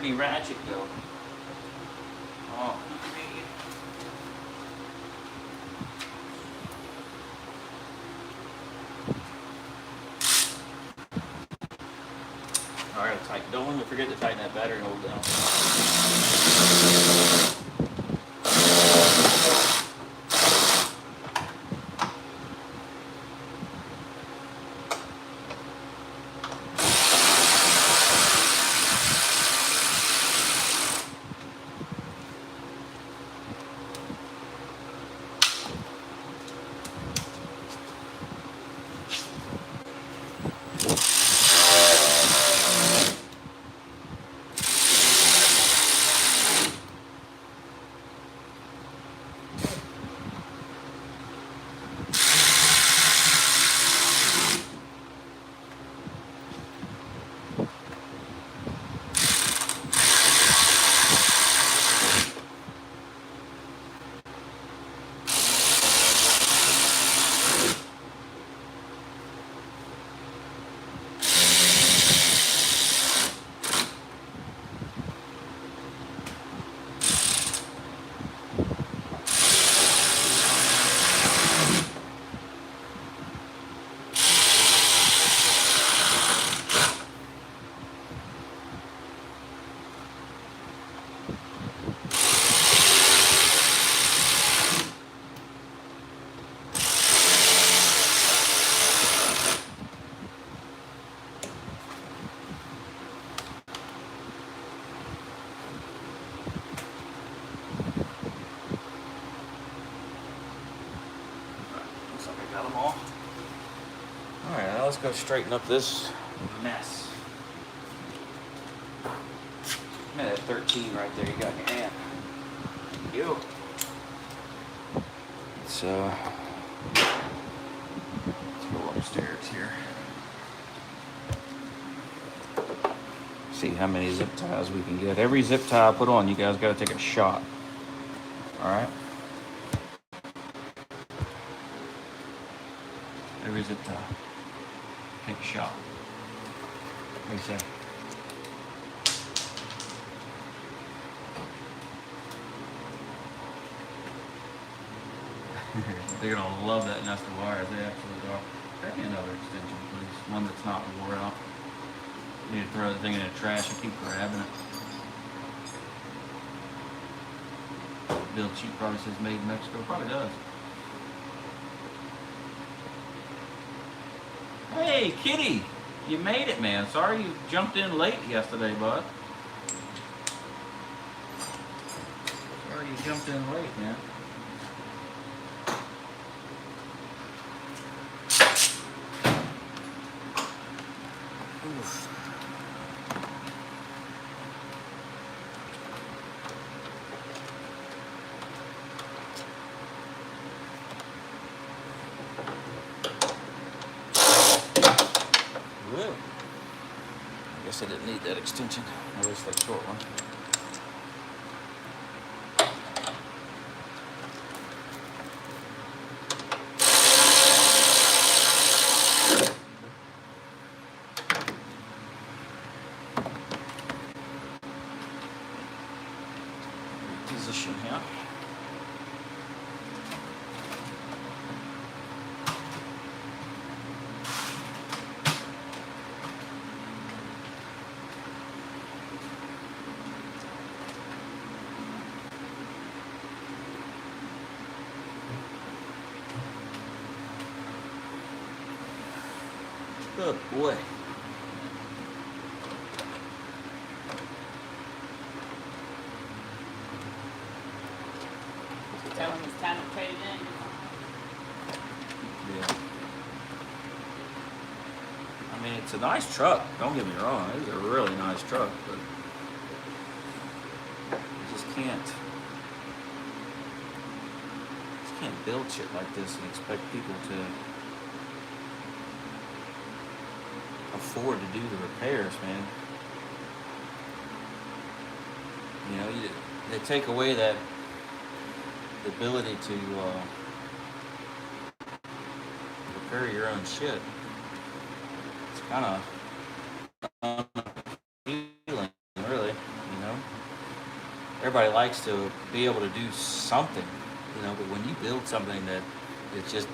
[SPEAKER 3] Where'd me ratchet go? Oh. Alright, don't let me forget to tighten that battery hole down. Looks like I got them all. Alright, now let's go straighten up this mess. I'm at 13 right there, you got in your hand. You. Let's go upstairs here. See how many zip ties we can get. Every zip tie I put on, you guys gotta take a shot. Alright? Every zip tie. Take a shot. What do you say? They're gonna love that nest of wires. They absolutely are. Grab me another extension, please. One that's not wore out. You need to throw the thing in the trash and keep grabbing it. Bill Cheap probably says made in Mexico. Probably does. Hey, Kitty! You made it, man. Sorry you jumped in late yesterday, bud. Sorry you jumped in late, man. Oof. Well, I guess I didn't need that extension. At least that short one. Position here. Good boy.
[SPEAKER 2] Tell him it's time to trade it in.
[SPEAKER 3] Yeah. I mean, it's a nice truck. Don't get me wrong. It's a really nice truck, but you just can't build shit like this and expect people to afford to do the repairs, man. You know, they take away that the ability to repair your own shit. It's kind of unappealing, really. You everybody likes to be able to do something, you know, but when you build something that it's just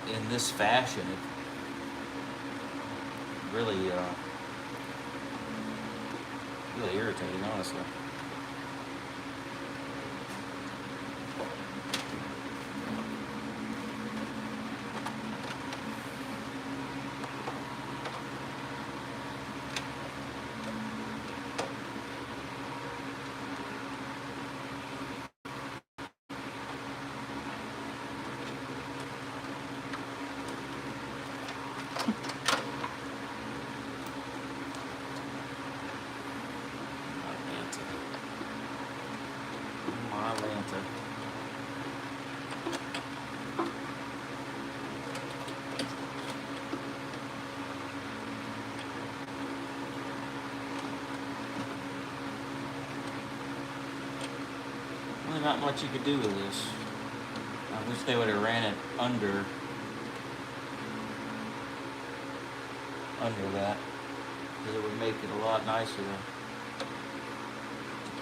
[SPEAKER 3] in this fashion, it really, really irritating, honestly. Atlanta. Really not much you could do with this. I wish they would have ran it under that, because it would make it a lot nicer to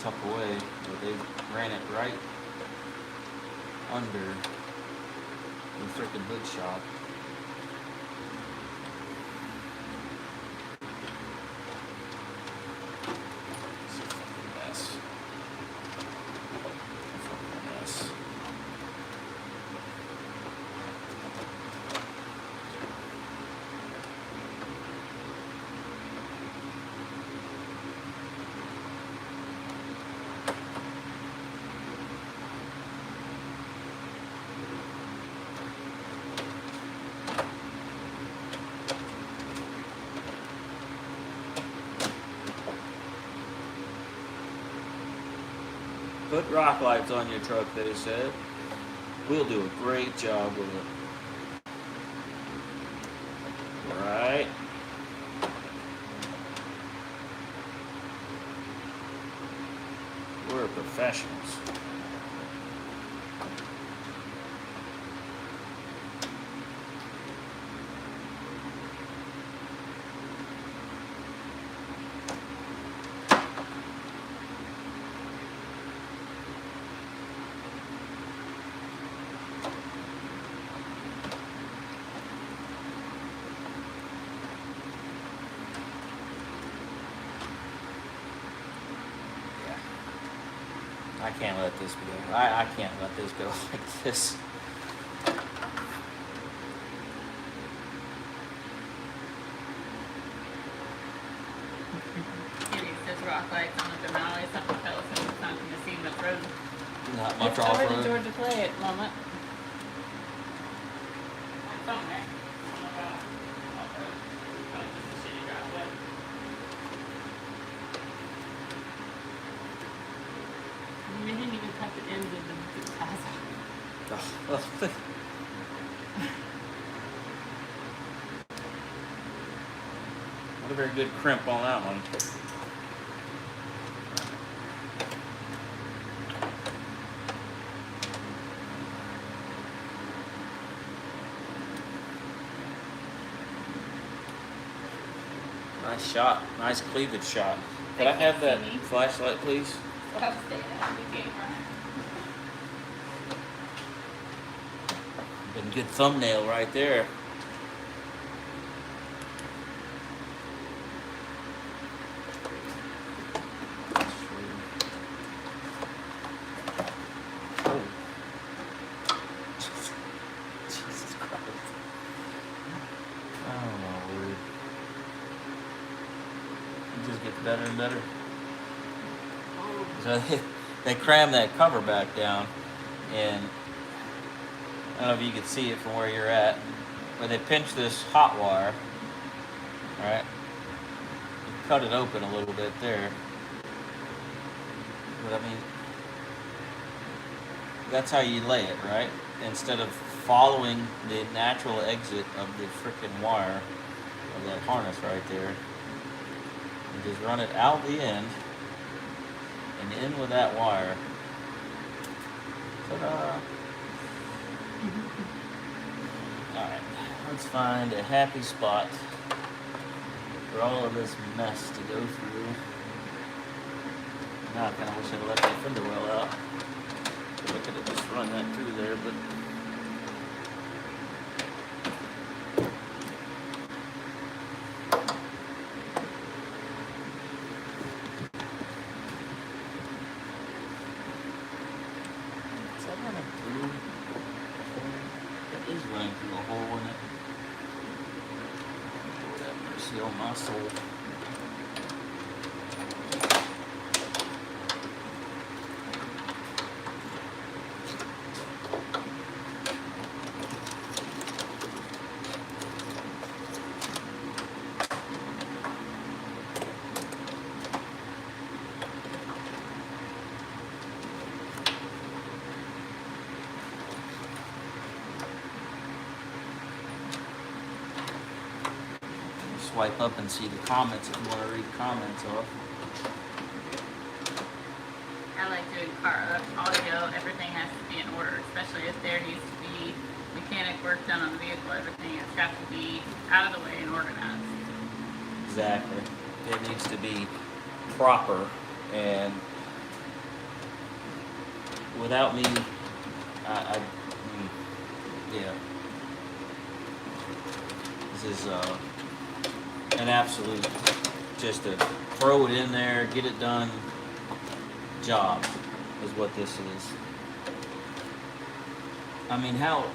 [SPEAKER 3] tuck away, but they ran it right under the freaking hood shop. It's a fucking mess. Fucking mess. Put rock lights on your truck, they said. We'll do a great job with it. Right? We're professionals. I can't let this go. I can't let this go like this.
[SPEAKER 2] Maybe it says rock lights on the Denali. Something tells him it's not going to see much road.
[SPEAKER 3] Not much
[SPEAKER 2] It's
[SPEAKER 3] off
[SPEAKER 2] over to
[SPEAKER 3] road.
[SPEAKER 2] Georgia Clay at the moment. It's on there. Off-road. Probably just a shitty driveway. We didn't even cut the ends of the plaza.
[SPEAKER 3] Not a very good crimp on that one. Nice shot. Nice cleavage shot. Could I have that flashlight, please?
[SPEAKER 2] We'll have to stay at the game, right?
[SPEAKER 3] Been a good thumbnail right there. Oh. Jesus Christ. Oh my word. It just gets better and better. So they cram that cover back down, and I don't know if you can see it from where you're at, where they pinch this hot wire, right? You cut it open a little bit there. But I mean, that's how you lay it, right? Instead of following the natural exit of the frickin' wire of that harness right there, you just run it out the end and in with that wire. Ta-da! Alright, let's find a happy spot for all of this mess to go through. I kind of wish I'd left that fender well out. I could have just run that through there, but. Is that running through? That is running through a hole in it. Lord have mercy on my soul. Swipe up and see the comments if you want to read comments off.
[SPEAKER 2] I like doing car audio. Everything has to be in order, especially if there needs to be mechanic work done on the vehicle. Everything has got to be out of the way and organized.
[SPEAKER 3] Exactly. It needs to be proper, and without me, yeah. This is an absolute, just to throw it in there, get it done job is what this is. I mean, how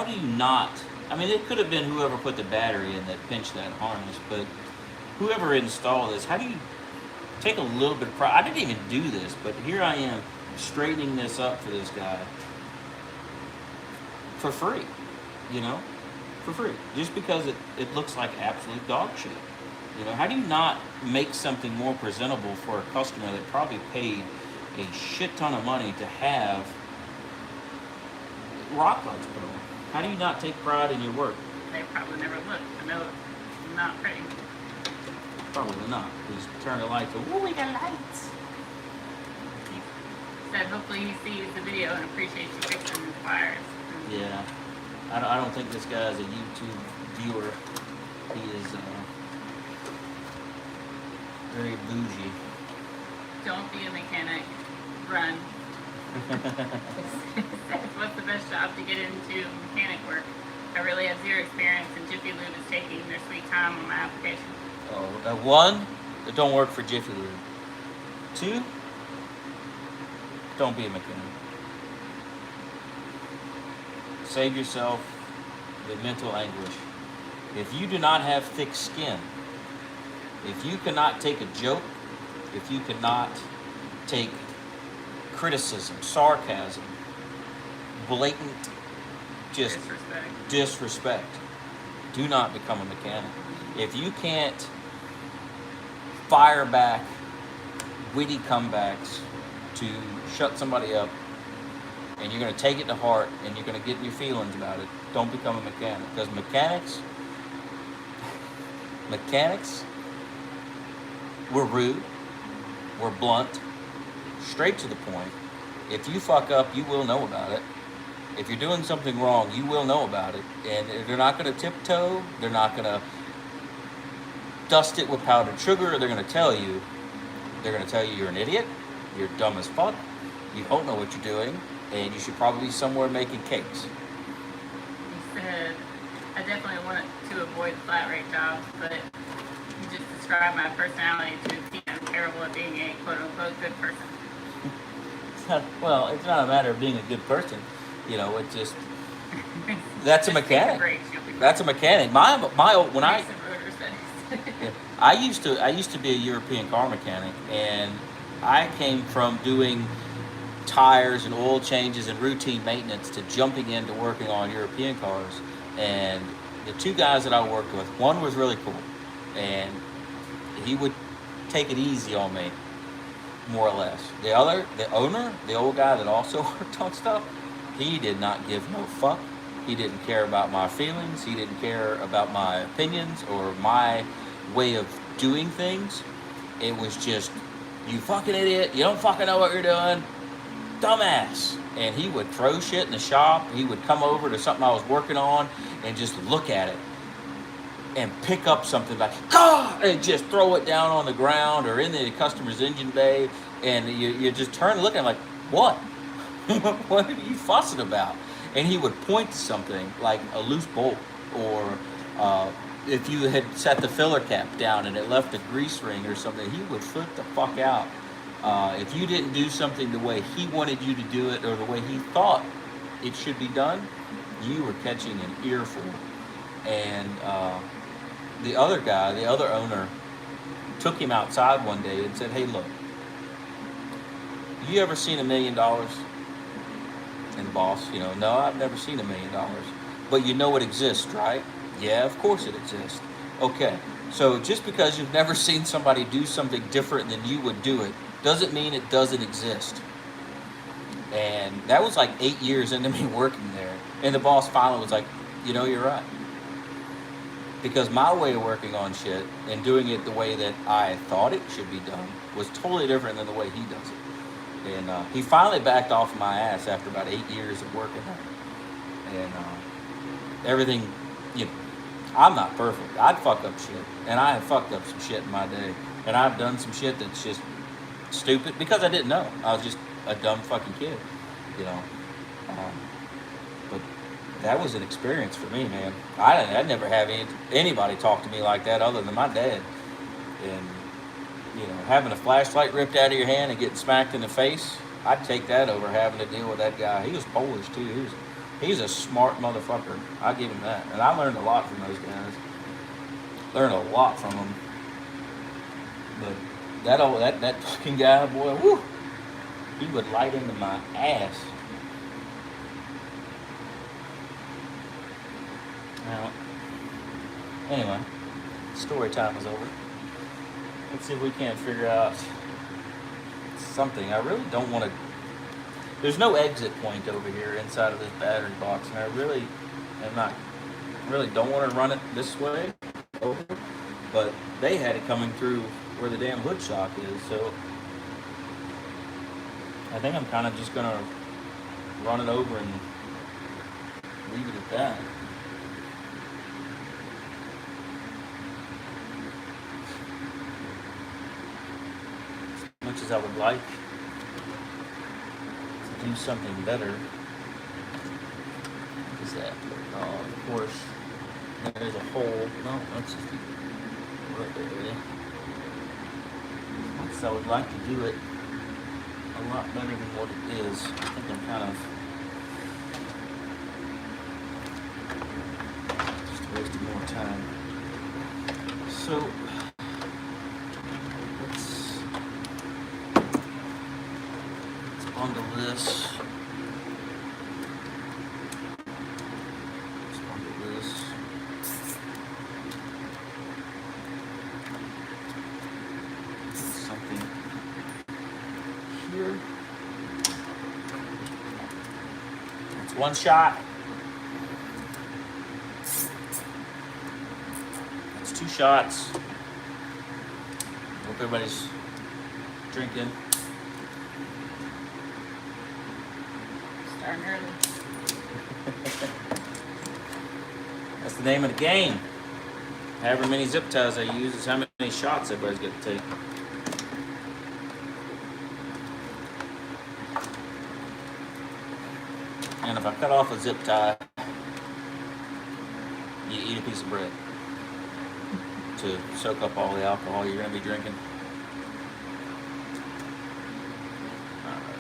[SPEAKER 3] do you not, I mean, it could have been whoever put the battery in that pinched that harness, but whoever installed this, how do you take a little bit of pride? I didn't even do this, but here I am straightening this up for this guy for free, you know? For free, just because it looks like absolute dog shit. You know, how do you not make something more presentable for a customer that probably paid a shit ton of money to have rock lights put on? How do you not take pride in your work?
[SPEAKER 2] They probably never looked. I know it's not pretty.
[SPEAKER 3] Probably not. Just turn the lights on. Ooh, we got lights.
[SPEAKER 2] He said hopefully he sees the video and appreciates you fixing his wires.
[SPEAKER 3] Yeah. I don't think this guy is a YouTube viewer. He is very bougie.
[SPEAKER 2] Don't be a mechanic. Run. What's the best job to get into mechanic work? I really have zero experience, and Jiffy Lube is taking their sweet time on my application.
[SPEAKER 3] Oh, one, it don't work for Jiffy Lube. Two, don't be a mechanic. Save yourself the mental anguish. If you do not have thick skin, if you cannot take a joke, if you cannot take criticism, sarcasm, blatant just disrespect, do not become a mechanic. If you can't fire back witty comebacks to shut somebody up, and you're going to take it to heart, and you're going to get in your feelings about it, don't become a mechanic. Because mechanics, we're rude, we're blunt, straight to the point. If you fuck up, you will know about it. If you're doing something wrong, you will know about it. And they're not going to tiptoe, they're not going to dust it with powdered sugar, they're going to tell you you're an idiot, you're dumb as fuck, you don't know what you're doing, and you should probably be somewhere making cakes.
[SPEAKER 2] He said, I definitely wanted to avoid flat rate jobs, but you just described my personality to me. I'm terrible at being a quote-unquote good person.
[SPEAKER 3] Well, it's not a matter of being a good person. You know, it's just, that's a mechanic. That's a mechanic. I used to be a European car mechanic, and I came from doing tires and oil changes and routine maintenance to jumping into working on European cars. And the two guys that I worked with, one was really cool, and he would take it easy on me, more or less. The owner, the old guy that also worked on stuff, he did not give no fuck. He didn't care about my feelings. He didn't care about my opinions or my way of doing things. It was just, you fucking idiot, you don't fucking know what you're doing, dumbass. And he would throw shit in the shop. He would come over to something I was working on and just look at it. and pick up something like, God, and just throw it down on the ground or in the customer's engine bay, and you just turn and look at him like, what? What are you fussing about? And he would point to something like a loose bolt, or if you had set the filler cap down and it left a grease ring or something, he would flip the fuck out. If you didn't do something the way he wanted you to do it or the way he thought it should be done, you were catching an earful. And the other guy, the other owner, took him outside one day and said, hey, look, you ever seen $1 million? And the boss, no, I've never seen $1 million. But you know it exists, right? Yeah, of course it exists. Okay, so just because you've never seen somebody do something different than you would do it, doesn't mean it doesn't exist. And that was like 8 years into me working there. And the boss finally was like, you're right. Because my way of working on shit and doing it the way that I thought it should be done was totally different than the way he does it. And he finally backed off my ass after about 8 years of working there. And everything, I'm not perfect. I'd fuck up shit. And I have fucked up some shit in my day. And I've done some shit that's just stupid because I didn't know. I was just a dumb fucking kid, But that was an experience for me, man. I'd never have anybody talk to me like that other than my dad. And, having a flashlight ripped out of your hand and getting smacked in the face, I'd take that over having to deal with that guy. He was Polish, too. He's a smart motherfucker. I give him that. And I learned a lot from those guys. Learned a lot from them. But that fucking guy, boy, whoo, he would light into my ass. Now, anyway, story time is over. Let's see if we can't figure out something. I really don't want to. There's no exit point over here inside of this battery box, and I really don't want to run it this way over. But they had it coming through where the damn hood shock is, so I think I'm kind of just gonna run it over and leave it at that. As much as I would like to do something better. What is that? Oh, of course, there's a hole. No, that's just right there. As much as I would like to do it a lot better than what it is, I think I'm kind of just wasting more time. So let's bundle this. Let's bundle this. Something here. That's one shot. That's two shots. Hope everybody's drinking.
[SPEAKER 2] Starting early.
[SPEAKER 3] That's the name of the game. However many zip ties I use is how many shots everybody's got to take. And if I cut off a zip tie, you eat a piece of bread to soak up all the alcohol you're going to be drinking. Alright.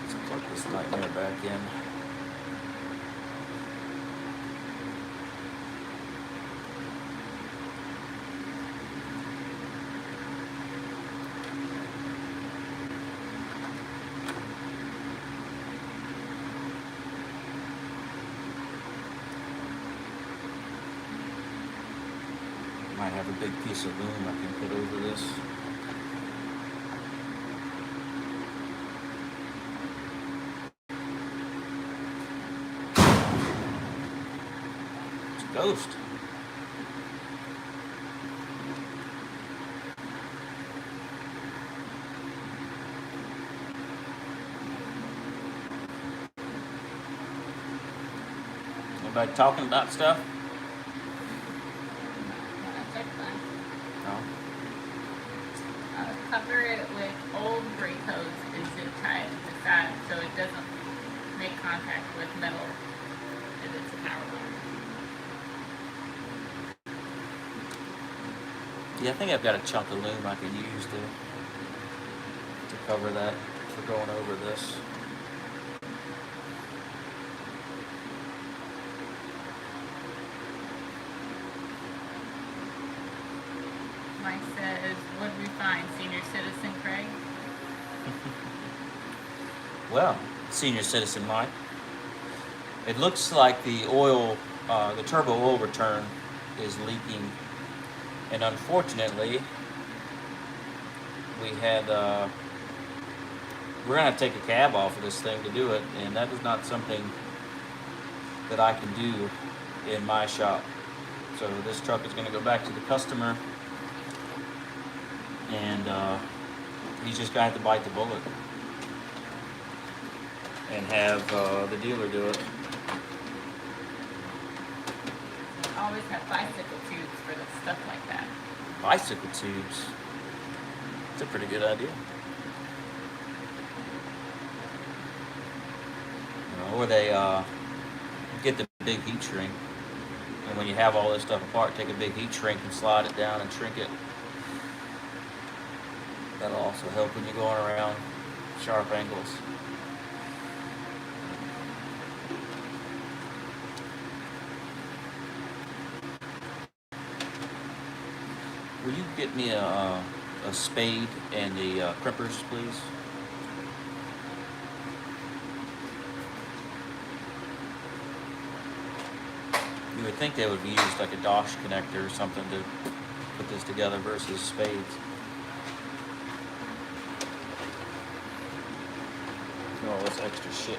[SPEAKER 3] Let's plug this nightmare back in. Might have a big piece of loom I can put over this. It's a ghost. Everybody talking about stuff?
[SPEAKER 2] Check that.
[SPEAKER 3] No.
[SPEAKER 2] Cover it with old brake hose and zip tie it to the side so it doesn't make contact with metal if it's a power line.
[SPEAKER 3] Yeah, I think I've got a chunk of loom I can use to cover that for going over this.
[SPEAKER 2] Mike says, what did we find? Senior citizen Craig?
[SPEAKER 3] Well, senior citizen Mike, it looks like the oil, the turbo oil return is leaking, and unfortunately, we're gonna have to take a cab off of this thing to do it, and that is not something that I can do in my shop. So this truck is gonna go back to the customer, and he's just gonna have to bite the bullet and have the dealer do it.
[SPEAKER 2] Always have bicycle tubes for the stuff like that.
[SPEAKER 3] Bicycle tubes. It's a pretty good idea. Or they get the big heat shrink, and when you have all this stuff apart, take a big heat shrink and slide it down and shrink it. That'll also help when you're going around sharp angles. Will you get me a spade and the crimpers, please? You would think they would have used like a Dosh connector or something to put this together versus spades. All this extra shit.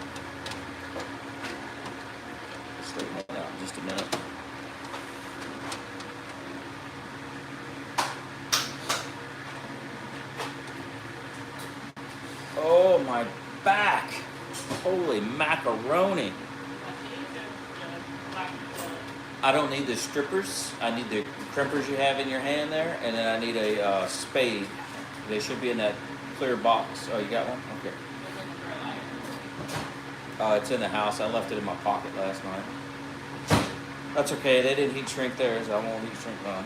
[SPEAKER 3] Straighten that out in just a minute. Oh, my back. Holy macaroni. I don't need the strippers. I need the crimpers you have in your hand there, and then I need a spade. They should be in that clear box. Oh, you got one? Okay. It's in the house. I left it in my pocket last night. That's okay. They didn't heat shrink theirs. I won't heat shrink mine.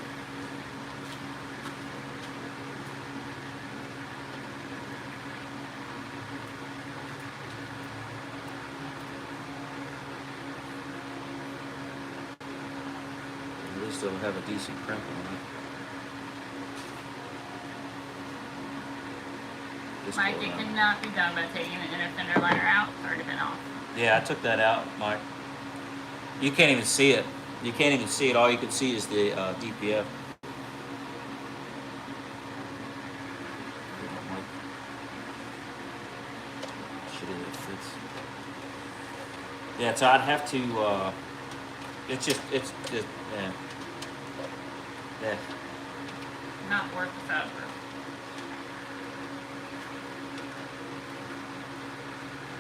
[SPEAKER 3] At least it'll have a decent crimp on it.
[SPEAKER 2] Mike, it cannot be done by taking the inner fender liner out. It's already been off.
[SPEAKER 3] Yeah, I took that out, Mike. You can't even see it. You can't even see it. All you can see is the DPF. Shitty it fits. Yeah, so I'd have to. It's just, yeah. Yeah.
[SPEAKER 2] Not worth the effort.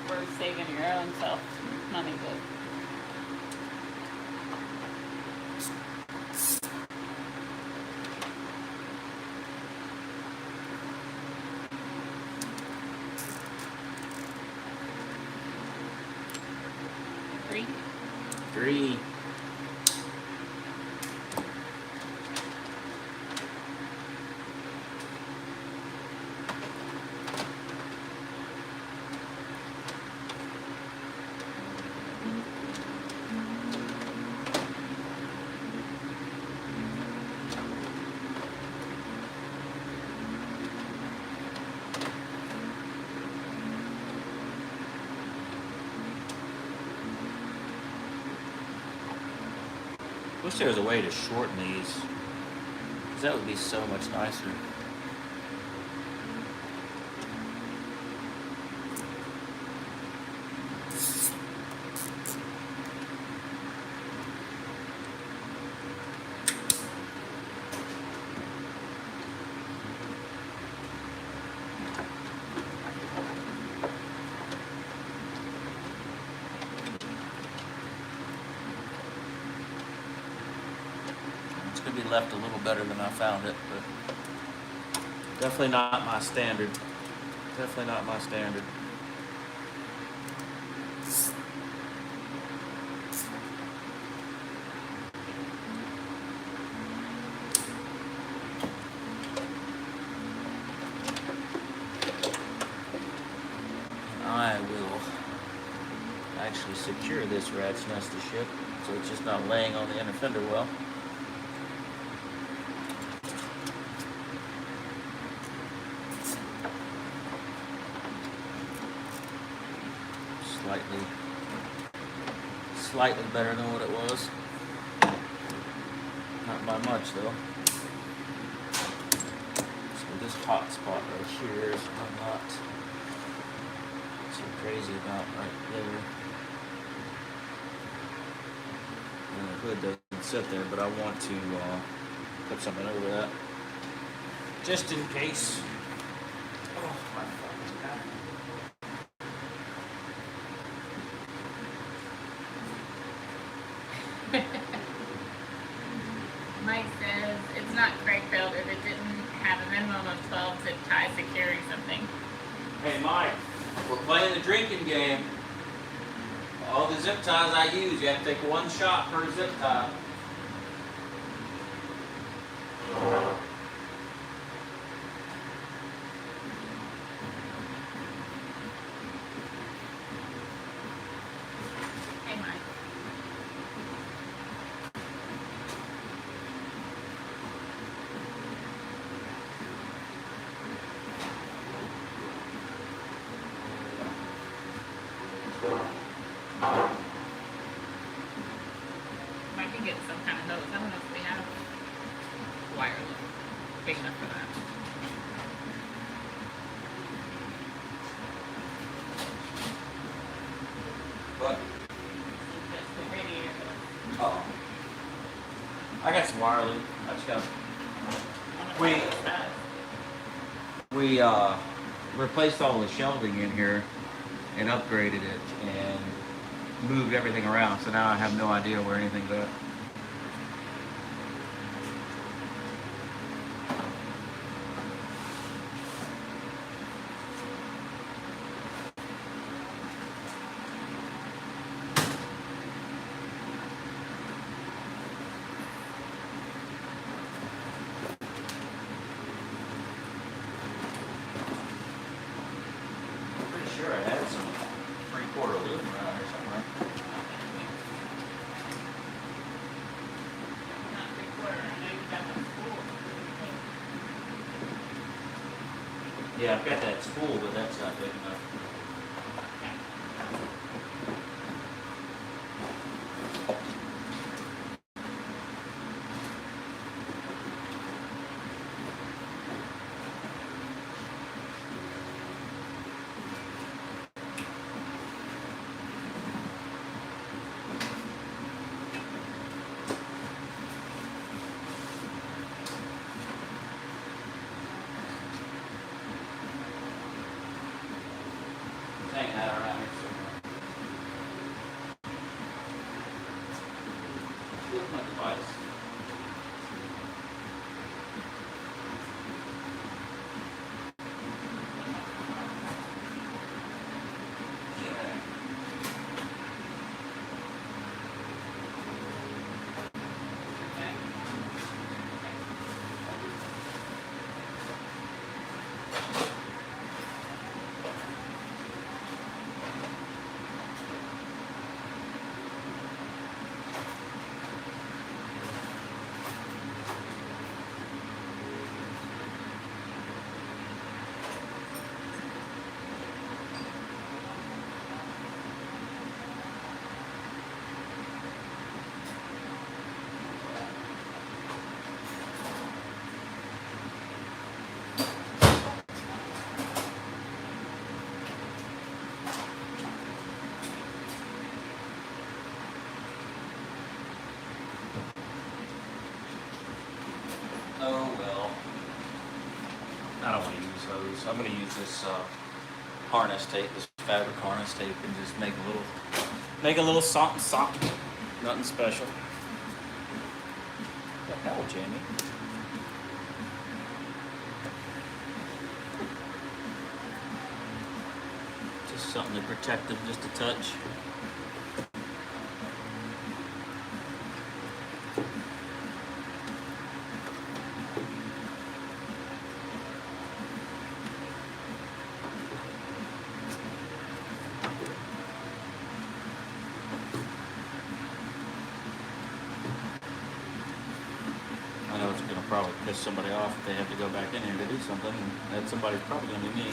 [SPEAKER 2] Worth saving your own self money, but.
[SPEAKER 3] Three. Wish there was a way to shorten these, because that would be so much nicer. be left a little better than I found it, but definitely not my standard. Definitely not my standard. I will actually secure this rat's nest of shit so it's just not laying on the inner fender well. Slightly better than what it was. Not by much though. So this hot spot right here is what I'm not so crazy about right there. And the hood doesn't sit there, but I want to put something over that just in case. Oh my fucking God.
[SPEAKER 2] Mike says it's not crank filled if it didn't have a minimum of 12 zip ties securing something.
[SPEAKER 3] Hey Mike, we're playing the drinking game. All the zip ties I use, you have to take one shot per zip tie.
[SPEAKER 2] Hey, Mike. Might be getting some kind of notes. I don't know if we have wireless big enough for that.
[SPEAKER 3] What?
[SPEAKER 2] Just the radiator.
[SPEAKER 3] Oh. I got some wireless. I just got. We replaced all the shelving in here and upgraded it and moved everything around. So now I have no idea where anything's at. Pretty sure I had some 3/4 loom around here somewhere.
[SPEAKER 2] Not 3/4. I know you've got the spool.
[SPEAKER 3] Yeah, I've got that spool, but that's not big enough. Hang that around here somewhere. Where's my device? Oh well. I don't want to use those. I'm going to use this harness tape, this fabric harness tape, and just make a little something. Nothing special. the hell, Jamie? Just something to protect them just a touch. I know it's gonna probably piss somebody off if they have to go back in here to do something, and that somebody's probably gonna be me.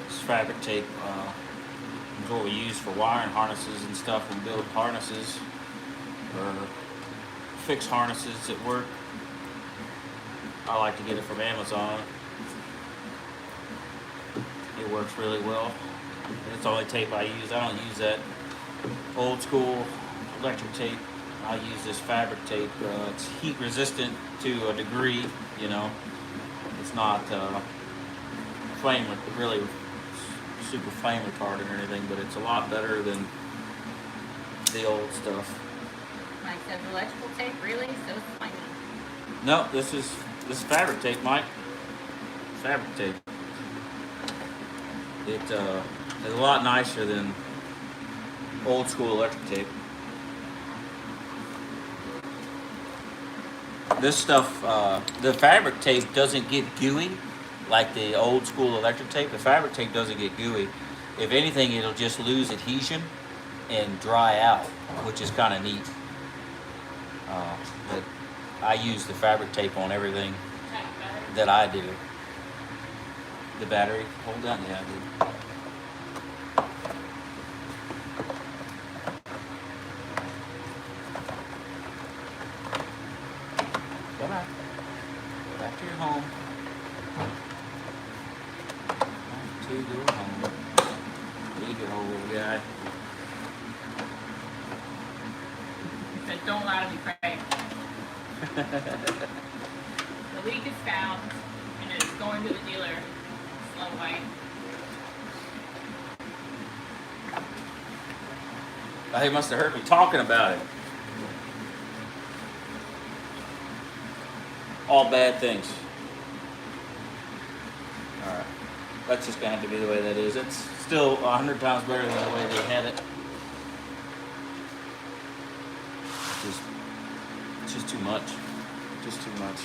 [SPEAKER 3] This fabric tape is what we use for wiring harnesses and stuff, and build harnesses or fix harnesses at work. I like to get it from Amazon. It works really well. It's the only tape I use. I don't use that old school electric tape. I use this fabric tape. It's heat resistant to a degree, you know. It's not really super flame retardant or anything, but it's a lot better than the old stuff.
[SPEAKER 2] Mike says electrical tape, really? So flimey.
[SPEAKER 3] No, this is fabric tape, Mike. Fabric tape. It is a lot nicer than old school electric tape. This stuff, the fabric tape doesn't get gooey like the old school electric tape. The fabric tape doesn't get gooey. If anything, it'll just lose adhesion and dry out, which is kind of neat. But I use the fabric tape on everything that I do. The battery, hold down, yeah, dude. Come on. Go back to your home. Back to your home. Leave your old little guy.
[SPEAKER 2] He said, don't lie to me, Craig. The leak is found, and it's going to the dealer. Slow white.
[SPEAKER 3] He must have heard me talking about it. All bad things. Alright. That's just gonna have to be the way that is. It's still 100 times better than the way they had it. It's just too much. Just too much.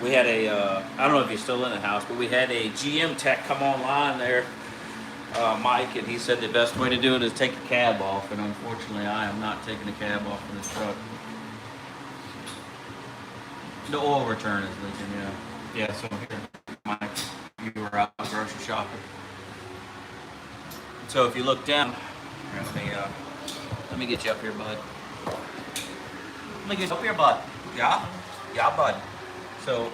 [SPEAKER 3] We had I don't know if you're still in the house, but we had a GM tech come online there, Mike, and he said the best way to do it is take a cab off, and unfortunately I am not taking the cab off of this truck. The oil return is leaking, yeah. Yeah, so here, Mike, you were out grocery shopping. So if you look down, let me get you up here, bud. Let me get you up here, bud. Yeah? Yeah, bud. So,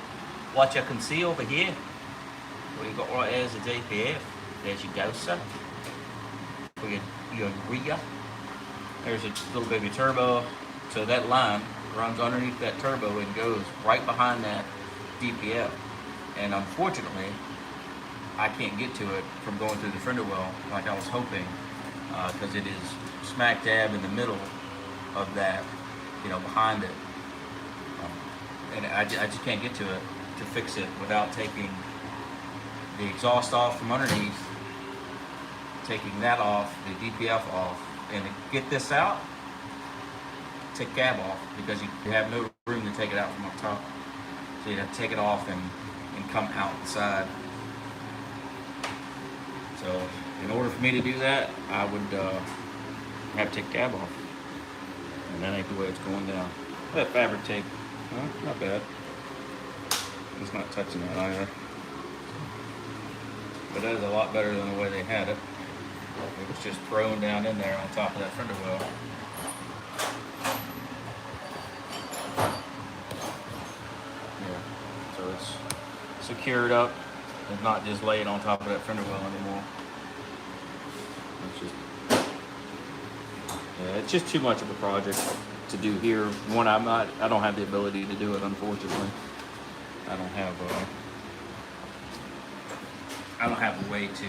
[SPEAKER 3] what you can see over here, what you got right here is a DPF. There's your dosser. For your rear. There's a little baby turbo. So that line runs underneath that turbo and goes right behind that DPF. And unfortunately, I can't get to it from going through the fender well like I was hoping, because it is smack dab in the middle of that, behind it. And I just can't get to it to fix it without taking the exhaust off from underneath, taking that off, the DPF off, and to get this out, take cab off, because you have no room to take it out from up top. So you have to take it off and come out the side. So in order for me to do that, I would have to take the cab off. And that ain't the way it's going down. That fabric tape, not bad. It's not touching that either. But that is a lot better than the way they had it. It was just thrown down in there on top of that fender well. Yeah, so it's secured up and not just laid on top of that fender well anymore. It's just too much of a project to do here. One, I don't have the ability to do it, unfortunately. I don't have a way to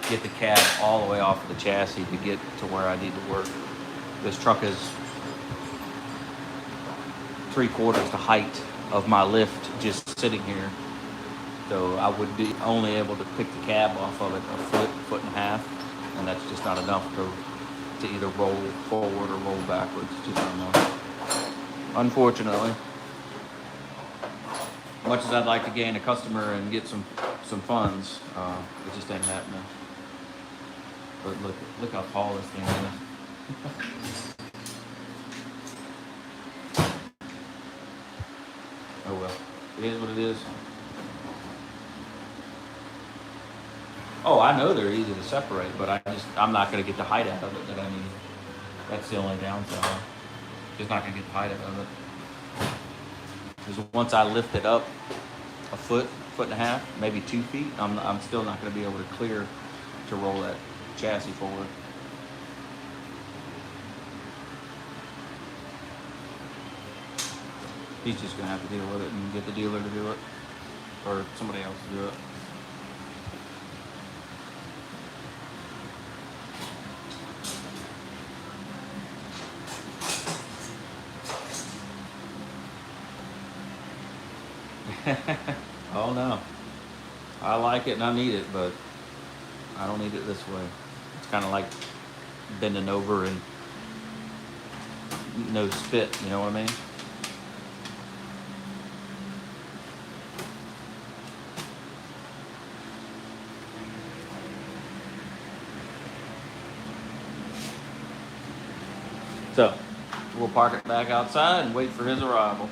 [SPEAKER 3] get the cab all the way off of the chassis to get to where I need to work. This truck is 3/4 the height of my lift just sitting here. So I would be only able to pick the cab off of it a foot and a half, and that's just not enough to either roll forward or roll backwards. It's just not enough. Unfortunately, much as I'd like to gain a customer and get some funds, it just ain't happening. But look how tall this thing is. Oh well, it is what it is. Oh, I know they're easy to separate, but I'm not going to get the height out of it that I need. That's the only downside. Just not going to get the height out of it. Because once I lift it up a foot and a half, maybe 2 feet, I'm still not going to be able to clear to roll that chassis forward. He's just going to have to deal with it and get the dealer to do it, or somebody else to do it. Oh no, I like it and I need it, but I don't need it this way. It's kind of like bending over and no spit, you know what I mean? So we'll park it back outside and wait for his arrival.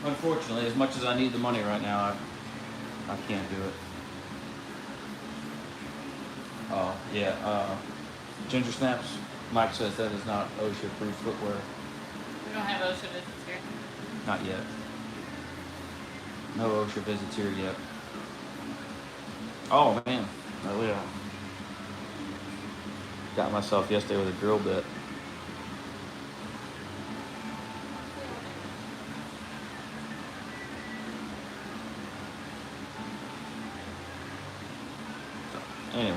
[SPEAKER 3] Unfortunately, as much as I need the money right now, I can't do it. Oh, yeah. Ginger Snaps, Mike says that is not OSHA-approved footwear.
[SPEAKER 2] We don't have OSHA visits here.
[SPEAKER 3] Not yet. No OSHA visits here yet. Oh, man. Oh, yeah. Got myself yesterday with a drill bit. Anyway,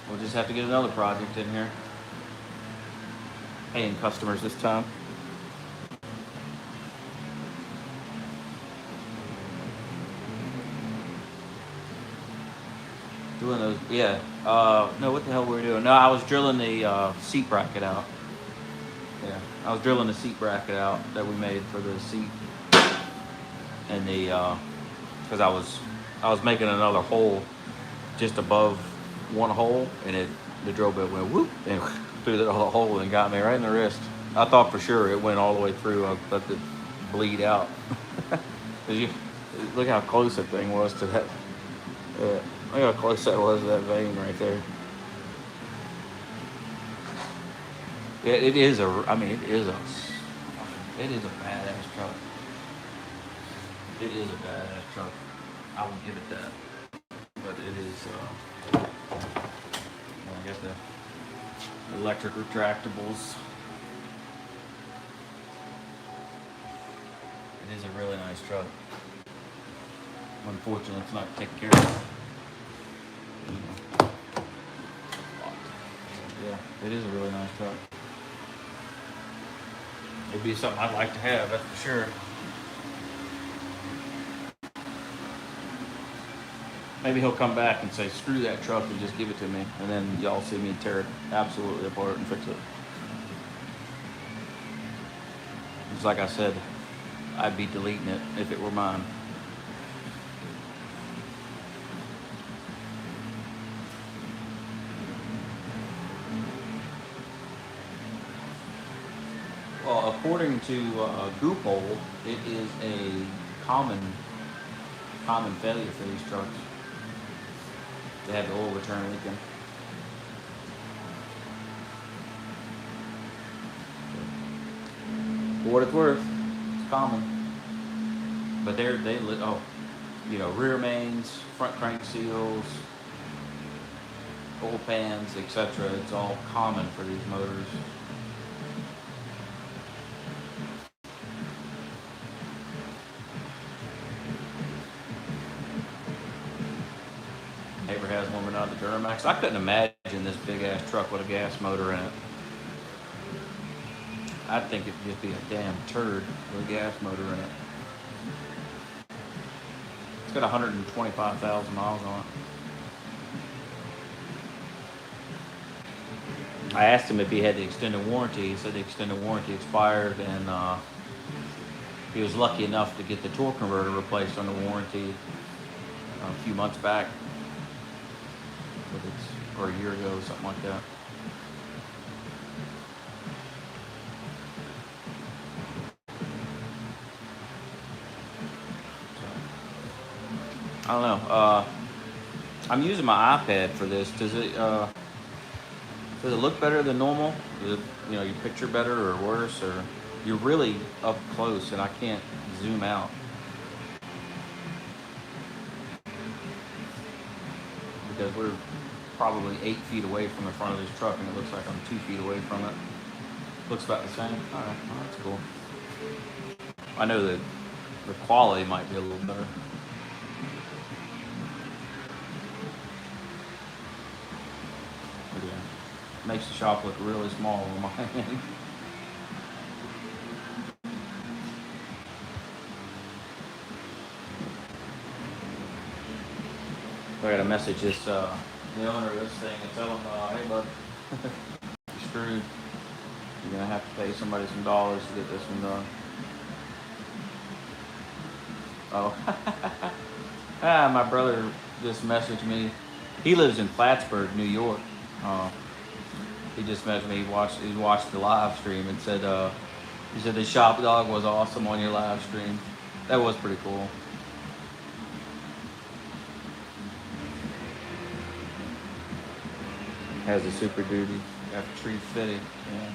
[SPEAKER 3] we'll just have to get another project in here. Paying customers this time. Doing those, yeah. No, what the hell were we doing? No, I was drilling the seat bracket out. Yeah, I was drilling the seat bracket out that we made for the seat, and the because I was making another hole just above one hole, and the drill bit went whoop and through the hole and got me right in the wrist. I thought for sure it went all the way through. I let it bleed out. Look how close that thing was to that. Look how close that was to that vein right there. Yeah, it is a badass truck. It is a badass truck. I will give it that. But it is, I got the electric retractables. It is a really nice truck. Unfortunately, it's not taken care of. Yeah, it is a really nice truck. It'd be something I'd like to have, that's for sure. Maybe he'll come back and say, screw that truck and just give it to me. And then y'all see me tear it absolutely apart and fix it. Just like I said, I'd be deleting it if it were mine. Well, according to Google, it is a common failure for these trucks. They have the oil return leaking. For what it's worth, it's common. But rear mains, front crank seals, oil pans, etc. It's all common for these motors. Neighbor has one, but not the Duramax. I couldn't imagine this big ass truck with a gas motor in it. I think it'd just be a damn turd with a gas motor in it. It's got 125,000 miles on it. I asked him if he had the extended warranty. He said the extended warranty expired, and he was lucky enough to get the torque converter replaced on the warranty a few months back, or a year ago, something like that. I don't know. I'm using my iPad for this. Does it look better than normal? Does it, your picture better or worse, or you're really up close and I can't zoom out? Because we're probably 8 feet away from the front of this truck, and it looks like I'm 2 feet away from it. Looks about the same. All right, well, that's cool. I know that the quality might be a little better. But yeah, makes the shop look really small on my end. I gotta message this the owner of this thing and tell him, hey bud, you're screwed. You're gonna have to pay somebody some dollars to get this one done. Oh, my brother just messaged me. He lives in Plattsburgh, New York. He just messaged me. He watched the live stream and said, he said the shop dog was awesome on your live stream. That was pretty cool. Has a Super Duty, got tree fitted. Yeah.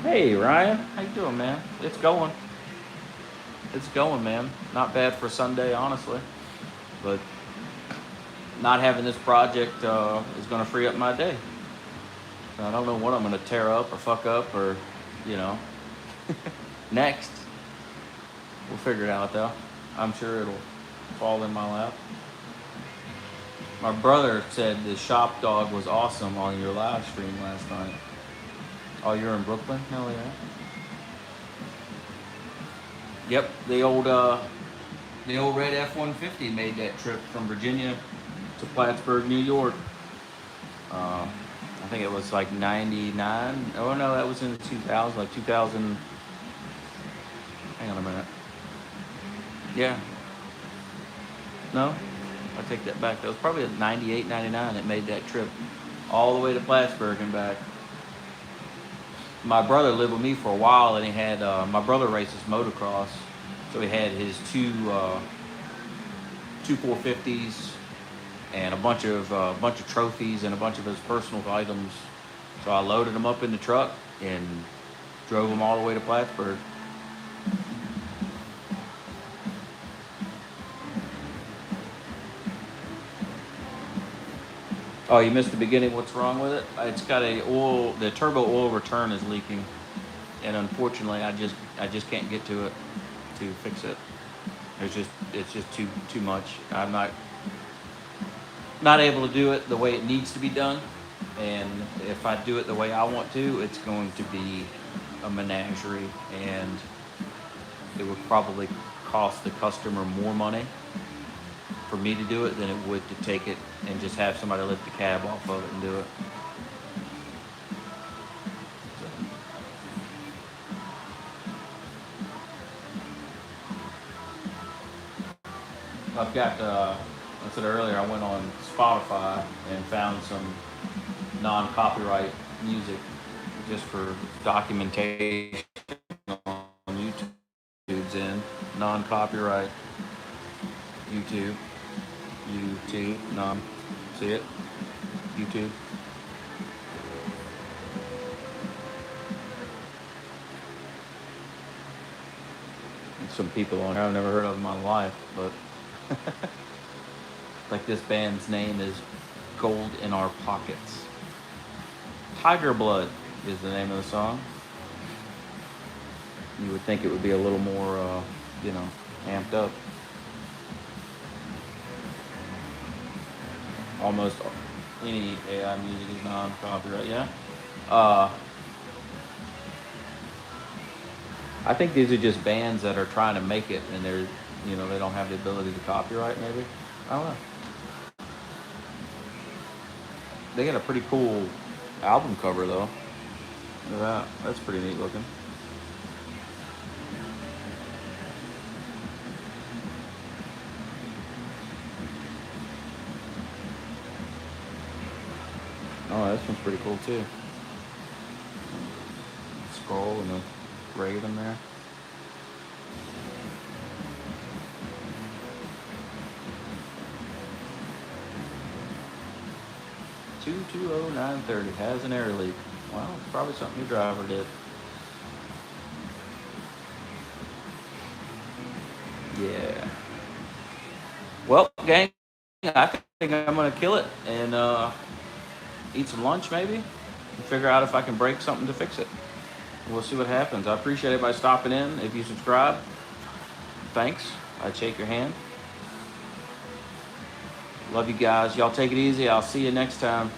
[SPEAKER 3] Hey Ryan, how you doing, man? It's going. It's going, man. Not bad for Sunday, honestly. But not having this project is going to free up my day. I don't know what I'm going to tear up or fuck up or, next. We'll figure it out, though. I'm sure it'll fall in my lap. My brother said the shop dog was awesome on your live stream last night. Oh, you're in Brooklyn? Hell yeah. Yep, the old red F-150 made that trip from Virginia to Plattsburgh, New York. I think it was like 99. Oh no, that was in 2000, like 2000. Hang on a minute. Yeah. No, I take that back. That was probably at 98, 99 that made that trip all the way to Plattsburgh and back. My brother lived with me for a while, and he had my brother races motocross, so he had his two 450s and a bunch of trophies and a bunch of his personal items. So I loaded them up in the truck and drove them all the way to Plattsburgh. Oh, you missed the beginning. What's wrong with it? It's got the turbo oil return is leaking, and unfortunately, I just can't get to it to fix it. It's just too much. I'm not able to do it the way it needs to be done, and if I do it the way I want to, it's going to be a menagerie, and it would probably cost the customer more money for me to do it than it would to take it and just have somebody lift the cab off of it and do it. I've got, I said earlier, I went on Spotify and found some non-copyright music
[SPEAKER 1] just for documentation on YouTube's in non-copyright YouTube, see it, YouTube. And some people on here I've never heard of in my life, but like this band's name is Gold in Our Pockets. Tiger Blood is the name of the song. You would think it would be a little more, amped up. Almost any AI music is non-copyright, yeah. I think these are just bands that are trying to make it, and they're, they don't have the ability to copyright. Maybe, I don't know. They got a pretty cool album cover though. Look at that. That's pretty neat looking. Oh, this one's pretty cool too. Skull and a raven there. $220,930 has an air leak. Well, it's probably something your driver did. Yeah. Well, gang, I think I'm gonna kill it and eat some lunch maybe, and figure out if I can break something to fix it. We'll see what happens. I appreciate everybody stopping in. If you subscribe, thanks. I'd shake your hand. Love you guys. Y'all take it easy. I'll see you next time.